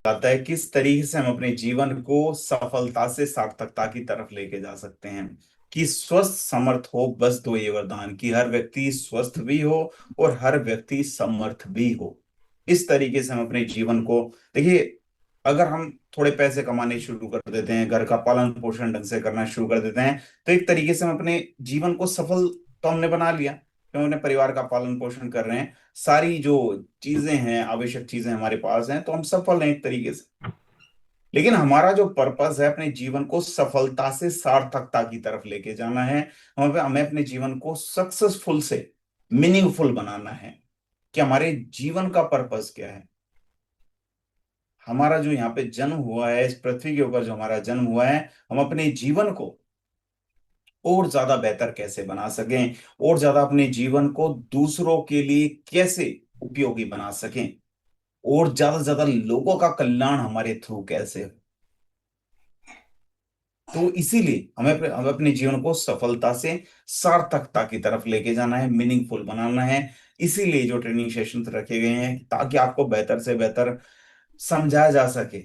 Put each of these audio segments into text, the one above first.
आता है किस तरीके से हम अपने जीवन को सफलता से सार्थकता की तरफ लेके जा सकते हैं। कि स्वस्थ समर्थ हो, बस दो ये वरदान कि हर व्यक्ति स्वस्थ भी हो और हर व्यक्ति समर्थ भी हो। इस तरीके से हम अपने जीवन को, देखिए, अगर हम थोड़े पैसे कमाने शुरू कर देते हैं, घर का पालन पोषण ढंग से करना शुरू कर देते हैं, तो एक तरीके से हम अपने जीवन को सफल तो हमने बना लिया, कि हम अपने परिवार का पालन पोषण कर रहे हैं, सारी जो चीजें हैं, आवश्यक चीजें हमारे पास हैं, तो हम सफल हैं एक तरीके से। लेकिन हमारा जो पर्पस है अपने जीवन को सफलता से सार्थकता की तरफ लेके जाना है। हमें हमें अपने जीवन को सक्सेसफुल से मीनिंगफुल बनाना है। कि हमारे जीवन का पर्पस क्या है, हमारा जो यहाँ पे जन्म हुआ है, इस पृथ्वी के ऊपर जो हमारा जन्म हुआ है, हम अपने जीवन को और ज्यादा बेहतर कैसे बना सकें, और ज्यादा अपने जीवन को दूसरों के लिए कैसे उपयोगी बना सकें, और ज्यादा से ज्यादा लोगों का कल्याण हमारे थ्रू कैसे हो। तो इसीलिए हमें अपने जीवन को सफलता से सार्थकता की तरफ लेके जाना है, मीनिंगफुल बनाना है। इसीलिए जो ट्रेनिंग सेशन रखे गए हैं, ताकि आपको बेहतर से बेहतर समझाया जा सके।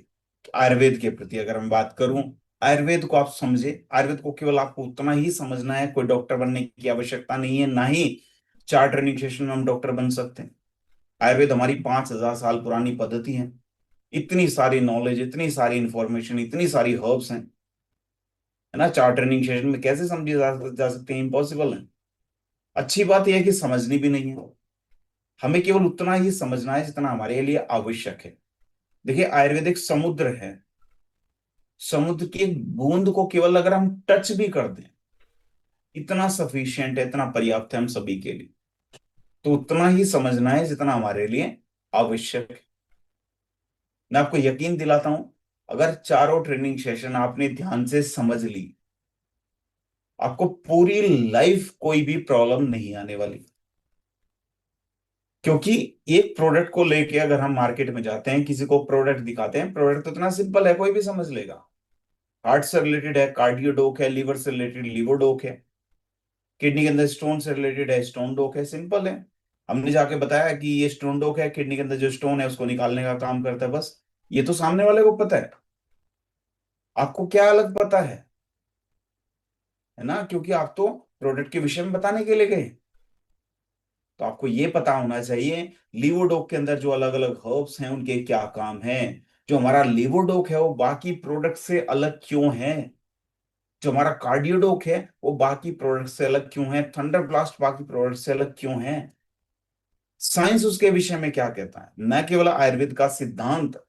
आयुर्वेद के प्रति अगर मैं बात करूं, आयुर्वेद को आप समझे, आयुर्वेद को केवल आपको उतना ही समझना है, कोई डॉक्टर बनने की आवश्यकता नहीं है, ना ही 4 ट्रेनिंग सेशन में हम डॉक्टर बन सकते हैं। आयुर्वेद हमारी 5,000 साल पुरानी पद्धति है। इतनी सारी नॉलेज, इतनी सारी इंफॉर्मेशन, इतनी सारी हर्ब्स हैं, है ना। 4 ट्रेनिंग सेशन में कैसे समझे जा सकते हैं? इम्पॉसिबल है। अच्छी बात यह है कि समझनी भी नहीं है, हमें केवल उतना ही समझना है जितना हमारे लिए आवश्यक है। देखिए, आयुर्वेदिक समुद्र है, समुद्र की एक बूंद को केवल अगर हम टच भी कर दें, इतना सफिशियंट है, इतना पर्याप्त है हम सभी के लिए। तो उतना ही समझना है जितना हमारे लिए आवश्यक है। मैं आपको यकीन दिलाता हूं, अगर चारों ट्रेनिंग सेशन आपने ध्यान से समझ ली, आपको पूरी लाइफ कोई भी प्रॉब्लम नहीं आने वाली। क्योंकि एक प्रोडक्ट को लेके अगर हम मार्केट में जाते हैं, किसी को प्रोडक्ट दिखाते हैं, प्रोडक्ट तो इतना सिंपल है, कोई भी समझ लेगा। हार्ट से रिलेटेड है, कार्डियोडोक है, लीवर से रिलेटेड लीवोडोक है, किडनी के अंदर स्टोन से रिलेटेड है, स्टोन डोक है, सिंपल है। हमने जाके बताया कि ये स्टोन डोक है, किडनी के अंदर जो स्टोन है उसको निकालने का काम करता है, बस। ये तो सामने वाले को पता है, आपको क्या अलग पता है ना, क्योंकि आप तो प्रोडक्ट के विषय में बताने के लिए गए। तो आपको ये पता होना चाहिए लीवोडोक के अंदर जो अलग अलग हर्ब्स हैं उनके क्या काम हैं। जो हमारा लीवोडोक है वो बाकी प्रोडक्ट से अलग क्यों है। जो हमारा कार्डियोडोक है वो बाकी प्रोडक्ट से अलग क्यों है। थंडर ब्लास्ट बाकी प्रोडक्ट से अलग क्यों है। साइंस उसके विषय में क्या कहता है, न केवल आयुर्वेद का सिद्धांत।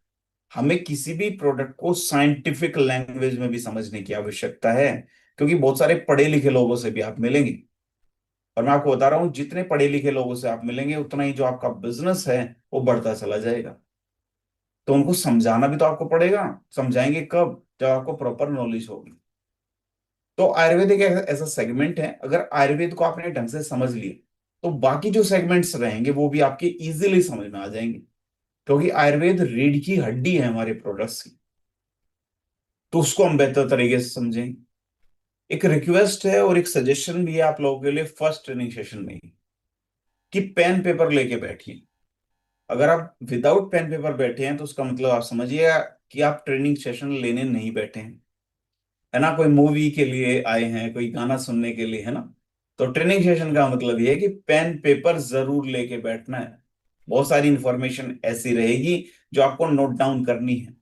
हमें किसी भी प्रोडक्ट को साइंटिफिक लैंग्वेज में भी समझने की आवश्यकता है, क्योंकि बहुत सारे पढ़े लिखे लोगों से भी आप मिलेंगे। और मैं आपको बता रहा हूं, जितने पढ़े लिखे लोगों से आप मिलेंगे, उतना ही जो आपका बिजनेस है वो बढ़ता चला जाएगा। तो उनको समझाना भी तो आपको पड़ेगा। समझाएंगे कब? जब आपको प्रॉपर नॉलेज होगी। तो आयुर्वेद एक ऐसा सेगमेंट है, अगर आयुर्वेद को आपने ढंग से समझ लिए, तो बाकी जो सेगमेंट्स रहेंगे वो भी आपके इजीली समझ में आ जाएंगे। क्योंकि आयुर्वेद रीढ़ की हड्डी है हमारे प्रोडक्ट्स की, तो उसको हम बेहतर तरीके से समझेंगे। एक रिक्वेस्ट है और एक सजेशन भी है आप लोगों के लिए फर्स्ट ट्रेनिंग सेशन में ही, कि पेन पेपर लेके बैठिए। अगर आप विदाउट पेन पेपर बैठे हैं तो उसका मतलब आप समझिए कि आप ट्रेनिंग सेशन लेने नहीं बैठे हैं, है ना। कोई मूवी के लिए आए हैं, कोई गाना सुनने के लिए, है ना। तो ट्रेनिंग सेशन का मतलब ये है कि पेन पेपर जरूर लेके बैठना है। बहुत सारी इंफॉर्मेशन ऐसी रहेगी जो आपको नोट डाउन करनी है,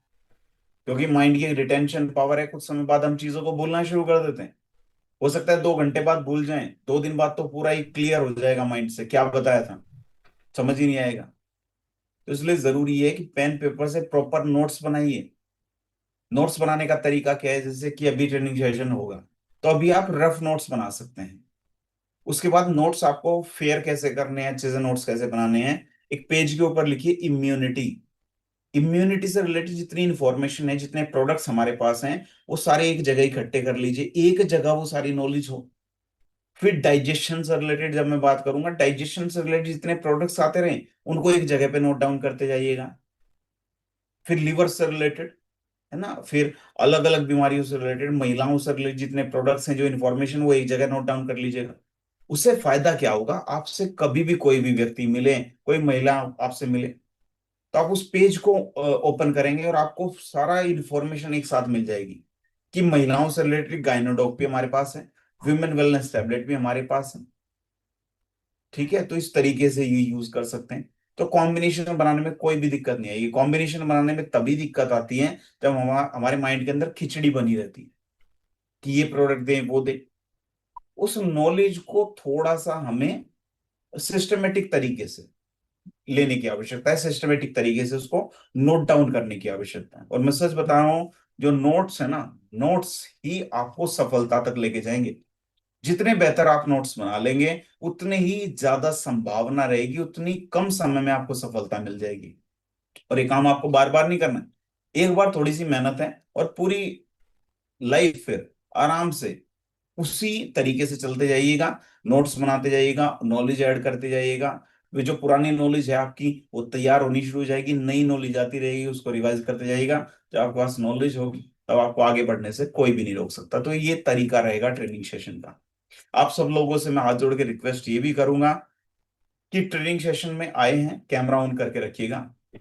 क्योंकि माइंड की रिटेंशन पावर है, कुछ समय बाद हम चीजों को भूलना शुरू कर देते हैं। हो सकता है 2 घंटे बाद भूल जाएं, 2 दिन बाद तो पूरा ही क्लियर हो जाएगा माइंड से, क्या बताया था समझ ही नहीं आएगा। तो इसलिए जरूरी है कि पेन पेपर से प्रॉपर नोट्स बनाइए। नोट्स बनाने का तरीका क्या है, जैसे कि अभी ट्रेनिंग सेशन होगा, तो अभी आप रफ नोट्स बना सकते हैं। उसके बाद नोट्स आपको फेयर कैसे करने हैं, अच्छे से नोट्स कैसे बनाने हैं, एक पेज के ऊपर लिखिए इम्यूनिटी। इम्यूनिटी से रिलेटेड जितनी इंफॉर्मेशन है, जितने प्रोडक्ट्स हमारे पास हैं, वो सारे एक जगह इकट्ठे कर लीजिए, एक जगह वो सारी नॉलेज हो। फिर डाइजेशन से रिलेटेड जब मैं बात करूंगा, डाइजेशन से रिलेटेड जितने प्रोडक्ट्स आते रहे उनको एक जगह पे नोट डाउन करते जाइएगा। फिर लीवर से रिलेटेड, है ना, फिर अलग अलग बीमारियों से रिलेटेड, महिलाओं से रिलेटेड जितने प्रोडक्ट्स हैं, जो इन्फॉर्मेशन, वो एक जगह नोट डाउन कर लीजिएगा। उससे फायदा क्या होगा, आपसे कभी भी कोई भी व्यक्ति मिले, कोई महिला आपसे मिले, तो आप उस पेज को ओपन करेंगे और आपको सारा इंफॉर्मेशन एक साथ मिल जाएगी कि महिलाओं से रिलेटेड गाइनोडॉक भी हमारे पास है, विमेन वेलनेस टैबलेट भी हमारे पास है। ठीक है, तो इस तरीके से ये यूज कर सकते हैं। तो कॉम्बिनेशन बनाने में कोई भी दिक्कत नहीं आएगी। कॉम्बिनेशन बनाने में तभी दिक्कत आती है जब हमारे माइंड के अंदर खिचड़ी बनी रहती है कि ये प्रोडक्ट दें वो दें। उस नॉलेज को थोड़ा सा हमें सिस्टमेटिक तरीके से लेने की आवश्यकता है, सिस्टमेटिक तरीके से उसको नोट डाउन करने की आवश्यकता है। और मैं सच बता रहा हूं, जो नोट्स है ना, नोट्स ही आपको सफलता तक लेके जाएंगे। जितने बेहतर आप नोट्स बना लेंगे, उतने ही ज्यादा संभावना रहेगी, उतनी कम समय में आपको सफलता मिल जाएगी। और ये काम आपको बार बार नहीं करना है, एक बार थोड़ी सी मेहनत है और पूरी लाइफ फिर आराम से उसी तरीके से चलते जाइएगा। नोट्स बनाते जाइएगा, नॉलेज ऐड करते जाइएगा। वे जो पुरानी नॉलेज है आपकी, वो तैयार होनी शुरू हो जाएगी, नई नॉलेज आती रहेगी, उसको रिवाइज करते जाइएगा। जब आपके पास नॉलेज होगी, तब आपको आगे बढ़ने से कोई भी नहीं रोक सकता। तो ये तरीका रहेगा ट्रेनिंग सेशन का। आप सब लोगों से मैं हाथ जोड़ के रिक्वेस्ट ये भी करूंगा कि ट्रेनिंग सेशन में आए हैं, कैमरा ऑन करके रखिएगा।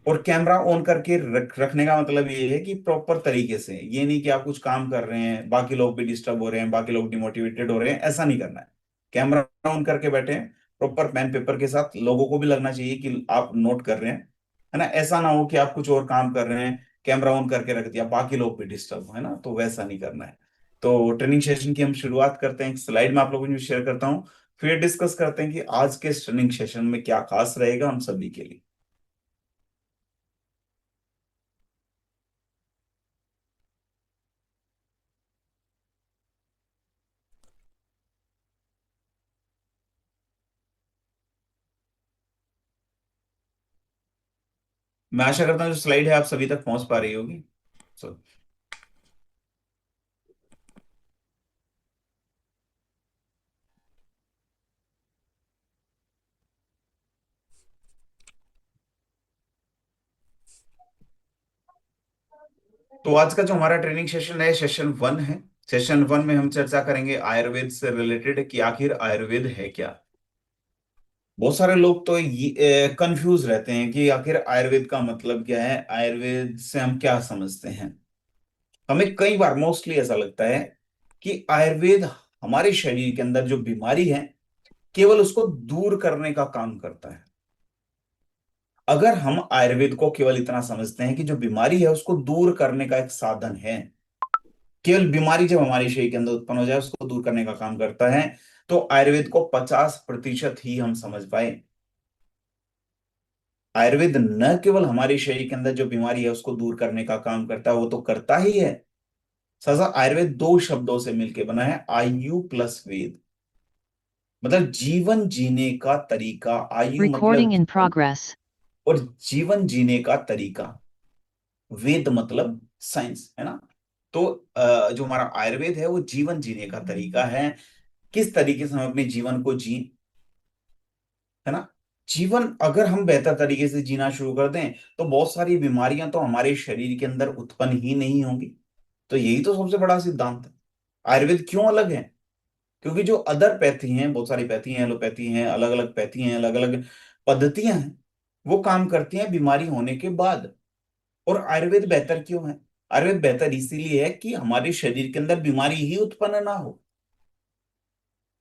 और कैमरा ऑन करके रखने का मतलब ये है कि प्रॉपर तरीके से, ये नहीं कि आप कुछ काम कर रहे हैं, बाकी लोग भी डिस्टर्ब हो रहे हैं, बाकी लोग डिमोटिवेटेड हो रहे हैं, ऐसा नहीं करना है। कैमरा ऑन करके बैठे हैं, प्रॉपर पेन पेपर के साथ, लोगों को भी लगना चाहिए कि आप नोट कर रहे हैं, है ना। ऐसा ना हो कि आप कुछ और काम कर रहे हैं, कैमरा ऑन करके रख दिया, बाकी लोग भी डिस्टर्ब हो, है ना, तो वैसा नहीं करना है। तो ट्रेनिंग सेशन की हम शुरुआत करते हैं। एक स्लाइड में आप लोगों को शेयर करता हूँ, फिर डिस्कस करते हैं कि आज के ट्रेनिंग सेशन में क्या खास रहेगा हम सभी के लिए। मैं आशा करता हूँ जो स्लाइड है आप सभी तक पहुंच पा रही होगी। So, तो आज का जो हमारा ट्रेनिंग सेशन है, सेशन वन है। सेशन वन में हम चर्चा करेंगे आयुर्वेद से रिलेटेड कि आखिर आयुर्वेद है क्या। बहुत सारे लोग तो ये कंफ्यूज रहते हैं कि आखिर आयुर्वेद का मतलब क्या है, आयुर्वेद से हम क्या समझते हैं। हमें कई बार मोस्टली ऐसा लगता है कि आयुर्वेद हमारे शरीर के अंदर जो बीमारी है, केवल उसको दूर करने का काम करता है। अगर हम आयुर्वेद को केवल इतना समझते हैं कि जो बीमारी है उसको दूर करने का एक साधन है, केवल बीमारी जब हमारे शरीर के अंदर उत्पन्न हो जाए उसको दूर करने का काम करता है, तो आयुर्वेद को 50% ही हम समझ पाए। आयुर्वेद न केवल हमारे शरीर के अंदर जो बीमारी है उसको दूर करने का काम करता है, वो तो करता ही है। सजा आयुर्वेद दो शब्दों से मिलकर बना है, आयु प्लस वेद। मतलब जीवन जीने का तरीका, आयु मतलब Recording in जीवन, progress. और जीवन जीने का तरीका, वेद मतलब साइंस, है ना। तो जो हमारा आयुर्वेद है वो जीवन जीने का तरीका है, किस तरीके से हम अपने जीवन को जी, है ना। जीवन अगर हम बेहतर तरीके से जीना शुरू कर दें, तो बहुत सारी बीमारियां तो हमारे शरीर के अंदर उत्पन्न ही नहीं होंगी। तो यही तो सबसे बड़ा सिद्धांत है। आयुर्वेद क्यों अलग है? क्योंकि जो अदर पैथी हैं, बहुत सारी पैथी हैं, एलोपैथी हैं, अलग अलग पैथी हैं, अलग अलग पद्धतियां हैं, वो काम करती हैं बीमारी होने के बाद। और आयुर्वेद बेहतर क्यों है? आयुर्वेद बेहतर इसीलिए है कि हमारे शरीर के अंदर बीमारी ही उत्पन्न ना हो।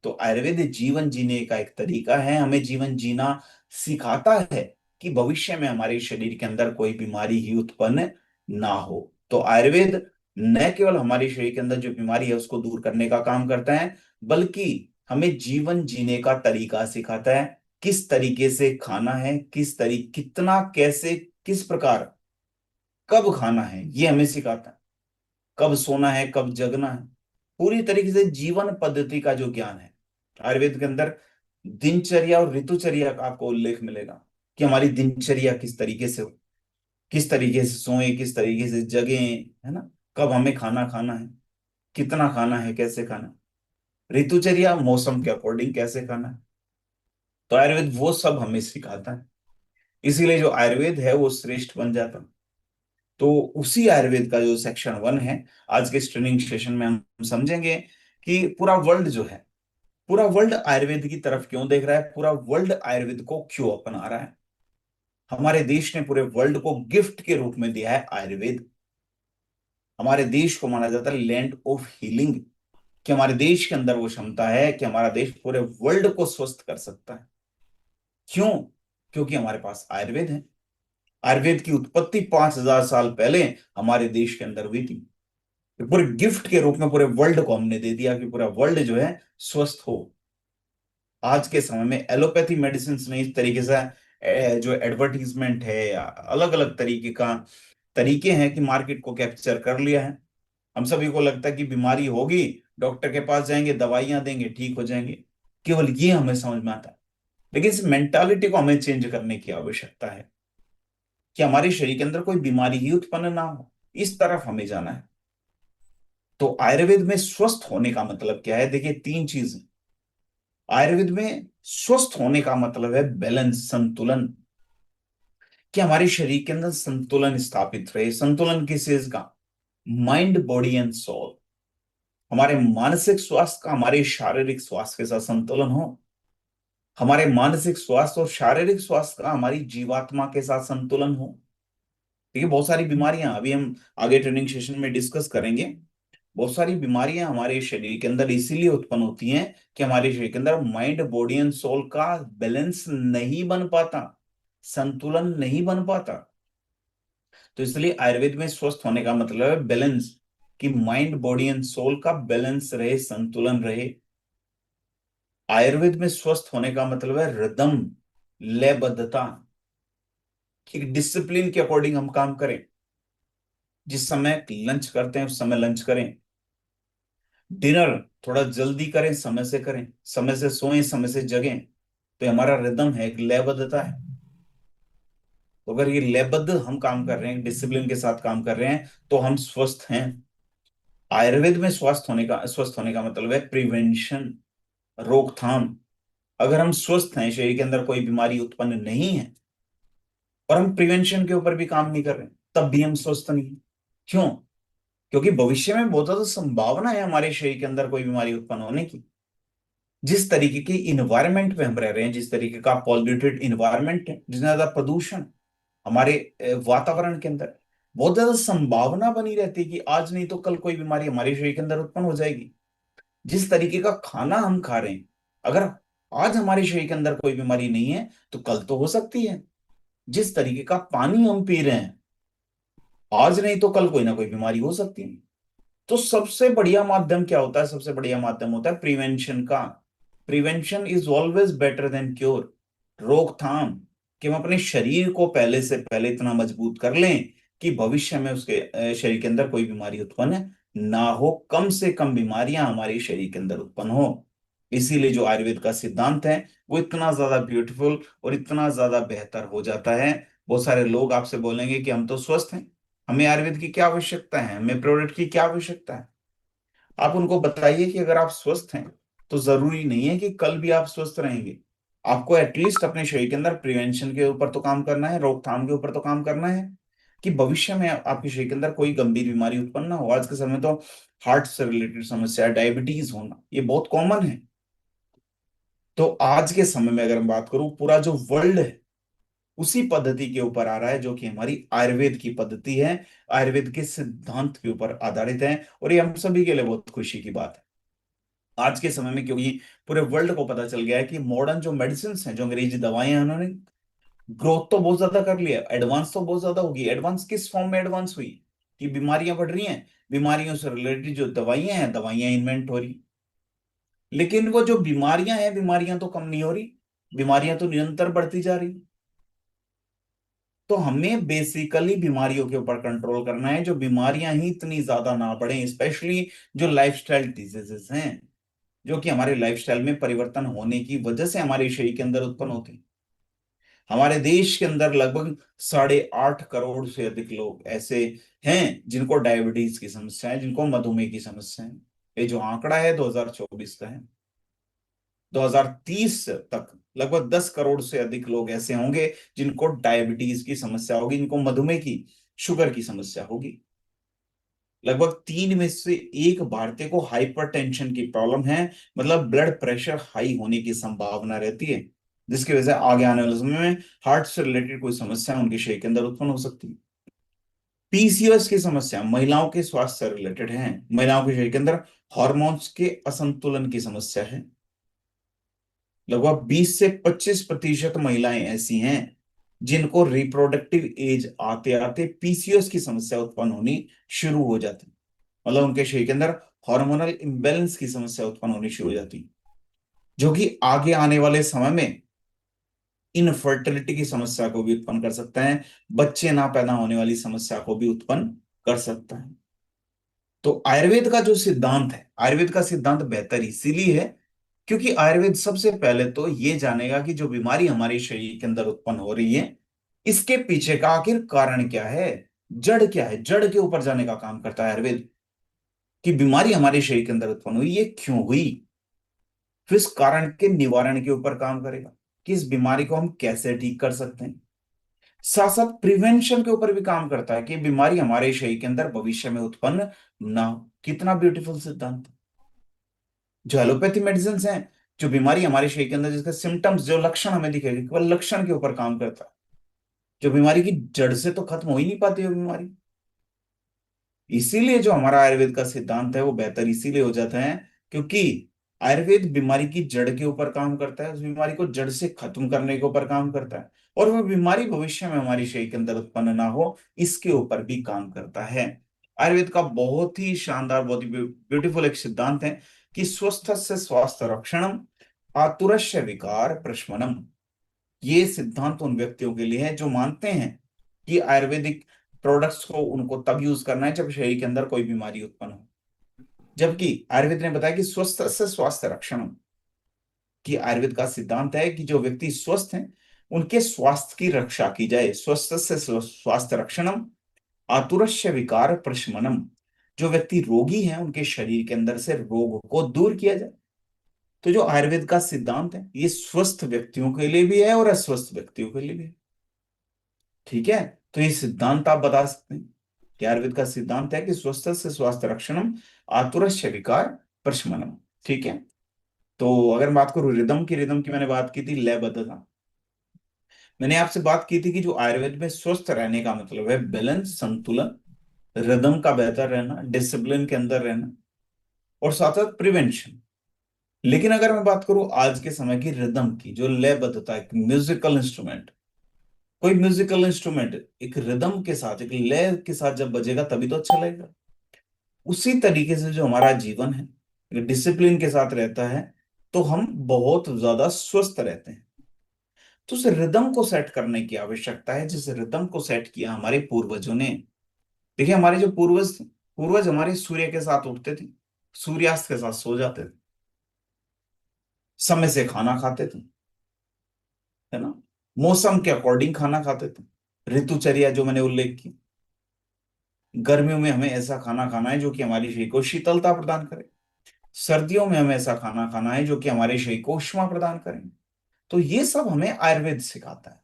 तो आयुर्वेद जीवन जीने का एक तरीका है, हमें जीवन जीना सिखाता है कि भविष्य में हमारे शरीर के अंदर कोई बीमारी ही उत्पन्न ना हो। तो आयुर्वेद न केवल हमारे शरीर के अंदर जो बीमारी है उसको दूर करने का काम करता है, बल्कि हमें जीवन जीने का तरीका सिखाता है। किस तरीके से खाना है, किस तरीके, कितना, कैसे, किस प्रकार, कब खाना है, ये हमें सिखाता है। कब सोना है, कब जगना है, पूरी तरीके से जीवन पद्धति का जो ज्ञान है आयुर्वेद के अंदर। दिनचर्या और ऋतुचर्या का आपको उल्लेख मिलेगा कि हमारी दिनचर्या किस तरीके से हो, किस तरीके से सोए, किस तरीके से जगें, है ना। कब हमें खाना खाना है, कितना खाना है, कैसे खाना है, ऋतुचर्या मौसम के अकॉर्डिंग कैसे खाना है। तो आयुर्वेद वो सब हमें सिखाता है। इसीलिए जो आयुर्वेद है वो श्रेष्ठ बन जाता है। तो उसी आयुर्वेद का जो सेक्शन वन है, आज के इस ट्रेनिंग सेशन में हम समझेंगे कि पूरा वर्ल्ड जो है, पूरा वर्ल्ड आयुर्वेद की तरफ क्यों देख रहा है, पूरा वर्ल्ड आयुर्वेद को क्यों अपना रहा है। हमारे देश ने पूरे वर्ल्ड को गिफ्ट के रूप में दिया है आयुर्वेद। हमारे देश को माना जाता है लैंड ऑफ हीलिंग, कि हमारे देश के अंदर वो क्षमता है कि हमारा देश पूरे वर्ल्ड को स्वस्थ कर सकता है। क्यों? क्योंकि हमारे पास आयुर्वेद है। आयुर्वेद की उत्पत्ति 5,000 साल पहले हमारे देश के अंदर हुई थी। पूरे गिफ्ट के रूप में पूरे वर्ल्ड को हमने दे दिया कि पूरा वर्ल्ड जो है स्वस्थ हो। आज के समय में एलोपैथी मेडिसिन ने इस तरीके से जो एडवर्टीजमेंट है या अलग अलग तरीके का तरीके हैं कि मार्केट को कैप्चर कर लिया है। हम सभी को लगता है कि बीमारी होगी, डॉक्टर के पास जाएंगे, दवाइयां देंगे, ठीक हो जाएंगे। केवल ये हमें समझ में आता है। लेकिन इस मेंटालिटी को हमें चेंज करने की आवश्यकता है कि हमारे शरीर के अंदर कोई बीमारी ही उत्पन्न ना हो। इस तरफ हमें जाना है। तो आयुर्वेद में स्वस्थ होने का मतलब क्या है? देखिए, तीन चीज। आयुर्वेद में स्वस्थ होने का मतलब है बैलेंस, संतुलन, कि हमारे शरीर के अंदर संतुलन स्थापित रहे। संतुलन किस चीज का? Mind, body and soul. हमारे मानसिक स्वास्थ्य का हमारे शारीरिक स्वास्थ्य के साथ संतुलन हो। हमारे मानसिक स्वास्थ्य और शारीरिक स्वास्थ्य का हमारी जीवात्मा के साथ संतुलन हो। देखिए, बहुत सारी बीमारियां अभी हम आगे ट्रेनिंग सेशन में डिस्कस करेंगे। बहुत सारी बीमारियां हमारे शरीर के अंदर इसीलिए उत्पन्न होती हैं कि हमारे शरीर के अंदर माइंड, बॉडी एंड सोल का बैलेंस नहीं बन पाता, संतुलन नहीं बन पाता। तो इसलिए आयुर्वेद में स्वस्थ होने का मतलब है बैलेंस, कि माइंड, बॉडी एंड सोल का बैलेंस रहे, संतुलन रहे। आयुर्वेद में स्वस्थ होने का मतलब है रिदम, लयबद्धता, कि डिसिप्लिन के अकॉर्डिंग हम काम करें। जिस समय लंच करते हैं उस समय लंच करें। डिनर थोड़ा जल्दी करें, समय से करें, समय से सोएं, समय से जगें। तो ये हमारा रिदम है, एक लयबद्धता है। तो अगर ये लयबद्ध हम काम कर रहे हैं, डिसिप्लिन के साथ काम कर रहे हैं, तो हम स्वस्थ हैं। आयुर्वेद में स्वस्थ होने का मतलब है प्रिवेंशन, रोकथाम। अगर हम स्वस्थ हैं, शरीर के अंदर कोई बीमारी उत्पन्न नहीं है, और हम प्रिवेंशन के ऊपर भी काम नहीं कर रहे, तब भी हम स्वस्थ नहीं हैं। क्यों? क्योंकि भविष्य में बहुत ज्यादा संभावना है हमारे शरीर के अंदर कोई बीमारी उत्पन्न होने की। जिस तरीके के इन्वायरमेंट में हम रह रहे हैं, जिस तरीके का पॉल्यूटेड इन्वायरमेंट है, जितना ज्यादा प्रदूषण हमारे वातावरण के अंदर, बहुत ज्यादा संभावना बनी रहती है कि आज नहीं तो कल कोई बीमारी हमारे शरीर के अंदर उत्पन्न हो जाएगी। जिस तरीके का खाना हम खा रहे हैं, अगर आज हमारे शरीर के अंदर कोई बीमारी नहीं है तो कल तो हो सकती है। जिस तरीके का पानी हम पी रहे हैं, आज नहीं तो कल कोई ना कोई बीमारी हो सकती है। तो सबसे बढ़िया माध्यम क्या होता है? सबसे बढ़िया माध्यम होता है प्रिवेंशन का। Prevention is always better than cure. रोकथाम, कि हम अपने शरीर को पहले से पहले इतना मजबूत कर लें कि भविष्य में उसके शरीर के अंदर कोई बीमारी उत्पन्न ना हो, कम से कम बीमारियां हमारे शरीर के अंदर उत्पन्न हो। इसीलिए जो आयुर्वेद का सिद्धांत है वो इतना ज्यादा ब्यूटीफुल और इतना ज्यादा बेहतर हो जाता है। बहुत सारे लोग आपसे बोलेंगे कि हम तो स्वस्थ हैं, हमें आयुर्वेद की क्या आवश्यकता है, हमें प्रोडक्ट की क्या आवश्यकता है। आप उनको बताइए कि अगर आप स्वस्थ हैं तो जरूरी नहीं है कि कल भी आप स्वस्थ रहेंगे। आपको एटलीस्ट अपने शरीर के अंदर प्रिवेंशन के ऊपर तो काम करना है, रोकथाम के ऊपर तो काम करना है, कि भविष्य में आपके शरीर के अंदर कोई गंभीर बीमारी उत्पन्न ना हो। आज के समय तो हार्ट से रिलेटेड समस्या, डायबिटीज होना, ये बहुत कॉमन है। तो आज के समय में अगर हम बात करूं, पूरा जो वर्ल्ड है उसी पद्धति के ऊपर आ रहा है, जो कि हमारी आयुर्वेद की पद्धति है, आयुर्वेद के सिद्धांत के ऊपर आधारित है। और ये हम सभी के लिए बहुत खुशी की बात है आज के समय में, क्योंकि पूरे वर्ल्ड को पता चल गया है कि मॉडर्न जो मेडिसिन हैं, जो अंग्रेजी दवाएं हैं, उन्होंने ग्रोथ तो बहुत ज्यादा कर लिया, एडवांस तो बहुत ज्यादा होगी। एडवांस किस फॉर्म में एडवांस हुई? कि बीमारियां बढ़ रही हैं, बीमारियों से रिलेटेड जो दवाइयां हैं, दवाइयां इन्वेंट हो रही। लेकिन वो जो बीमारियां हैं, बीमारियां तो कम नहीं हो रही, बीमारियां तो निरंतर बढ़ती जा रही। तो हमें बेसिकली बीमारियों के ऊपर कंट्रोल करना है, जो बीमारियां ही इतनी ज्यादा ना बढ़े, स्पेशली जो लाइफस्टाइल डिजीजेस हैं, जो कि हमारे लाइफस्टाइल में परिवर्तन होने की वजह से हमारे शरीर के अंदर उत्पन्न होते हैं। हमारे देश के अंदर लगभग 8.5 करोड़ से अधिक लोग ऐसे हैं जिनको डायबिटीज की समस्या है, जिनको मधुमेह की समस्या है। ये जो आंकड़ा है 2024 का है। 2030 तक लगभग 10 करोड़ से अधिक लोग ऐसे होंगे जिनको डायबिटीज की समस्या होगी, जिनको मधुमेह की, शुगर की समस्या होगी। लगभग 3 में से 1 भारतीय को हाइपरटेंशन की प्रॉब्लम है, मतलब ब्लड प्रेशर हाई होने की संभावना रहती है। जिसकी वजह से आगे आने वाले समय में हार्ट से रिलेटेड कोई समस्या उनके शरीर के अंदर उत्पन्न हो सकती है। पीसीओएस की समस्या महिलाओं के स्वास्थ्य से रिलेटेड है। महिलाओं के शरीर के अंदर हार्मोन्स के असंतुलन की समस्या है। लगभग 20 से 25% महिलाएं ऐसी हैं जिनको रिप्रोडक्टिव एज आते आते पीसीओएस की समस्या उत्पन्न होनी शुरू हो जाती, मतलब उनके शरीर के अंदर हार्मोनल इम्बैलेंस की समस्या उत्पन्न होनी शुरू हो जाती, जो कि आगे आने वाले समय में इनफर्टिलिटी की समस्या को भी उत्पन्न कर सकता है, बच्चे ना पैदा होने वाली समस्या को भी उत्पन्न कर सकता है। तो आयुर्वेद का जो सिद्धांत है, आयुर्वेद का सिद्धांत बेहतर इसीलिए है क्योंकि आयुर्वेद सबसे पहले तो ये जानेगा कि जो बीमारी हमारे शरीर के अंदर उत्पन्न हो रही है, इसके पीछे का आखिर कारण क्या है, जड़ क्या है, जड़ के ऊपर जाने का काम करता है आयुर्वेद, कि बीमारी हमारे शरीर के अंदर उत्पन्न हुई, ये क्यों हुई। फिर इस कारण के निवारण के ऊपर काम करेगा कि इस बीमारी को हम कैसे ठीक कर सकते हैं। साथ साथ प्रिवेंशन के ऊपर भी काम करता है कि बीमारी हमारे शरीर के अंदर भविष्य में उत्पन्न ना हो। कितना ब्यूटीफुल सिद्धांत। जो एलोपैथी मेडिसिन हैं, जो बीमारी हमारे शरीर के अंदर जिसके सिम्टम्स, जो लक्षण हमें दिखेगा, केवल लक्षण के ऊपर काम करता है। जो बीमारी की जड़ से तो खत्म हो ही नहीं पाती वो बीमारी। इसीलिए जो हमारा आयुर्वेद का सिद्धांत है वो बेहतर इसीलिए हो जाता है क्योंकि आयुर्वेद बीमारी की जड़ के ऊपर काम करता है, उस बीमारी को जड़ से खत्म करने के ऊपर काम करता है, और वह बीमारी भविष्य में हमारे शरीर के अंदर उत्पन्न ना हो इसके ऊपर भी काम करता है। आयुर्वेद का बहुत ही शानदार, बहुत ही ब्यूटीफुल एक सिद्धांत है कि स्वस्थ से स्वास्थ्य रक्षणम, आतुरस्य विकार प्रशमनम। ये सिद्धांत उन व्यक्तियों के लिए है जो मानते हैं कि आयुर्वेदिक प्रोडक्ट्स को उनको तब यूज करना है जब शरीर के अंदर कोई बीमारी उत्पन्न हो। जबकि आयुर्वेद ने बताया कि स्वस्थ से स्वास्थ्य रक्षण, कि आयुर्वेद का सिद्धांत है कि जो व्यक्ति स्वस्थ हैं उनके स्वास्थ्य की रक्षा की जाए। स्वस्थ से स्वास्थ्य रक्षणम, आतुरस्य विकार प्रशमनम। जो व्यक्ति रोगी हैं उनके शरीर के अंदर से रोग को दूर किया जाए। तो जो आयुर्वेद का सिद्धांत है ये स्वस्थ व्यक्तियों के लिए भी है और अस्वस्थ व्यक्तियों के लिए भी है। ठीक है, तो ये सिद्धांत आप बता सकते हैं कि आयुर्वेद का सिद्धांत है कि स्वस्थ से स्वास्थ्य रक्षणम, आतुरस्य विकार प्रशमनम। ठीक है, तो अगर मैं बात करूं रिदम की मैंने बात की थी लयबद्धता। मैंने आपसे बात की थी कि जो आयुर्वेद में स्वस्थ रहने का मतलब है बैलेंस, संतुलन, रिदम का बेहतर रहना, डिसिप्लिन के अंदर रहना, और साथ साथ प्रिवेंशन। लेकिन अगर मैं बात करूं आज के समय की रिदम की, जो लयबद्धता, एक म्यूजिकल इंस्ट्रूमेंट, कोई म्यूजिकल इंस्ट्रूमेंट एक रिदम के साथ, एक लय के साथ जब बजेगा तभी तो अच्छा लगेगा। उसी तरीके से जो हमारा जीवन है डिसिप्लिन के साथ रहता है तो हम बहुत ज्यादा स्वस्थ रहते हैं। तो उस रिदम को सेट करने की आवश्यकता है, जिस रिदम को सेट किया हमारे पूर्वजों ने। देखिए हमारे जो पूर्वज थे, पूर्वज हमारे सूर्य के साथ उठते थे, सूर्यास्त के साथ सो जाते थे, समय से खाना खाते थे, है ना, मौसम के अकॉर्डिंग खाना खाते थे। ऋतुचर्या जो मैंने उल्लेख की, गर्मियों में हमें ऐसा खाना खाना है जो कि हमारे शरीर को शीतलता प्रदान करे, सर्दियों में हमें ऐसा खाना खाना है जो कि हमारे शरीर को ऊष्मा प्रदान करे। तो ये सब हमें आयुर्वेद सिखाता है,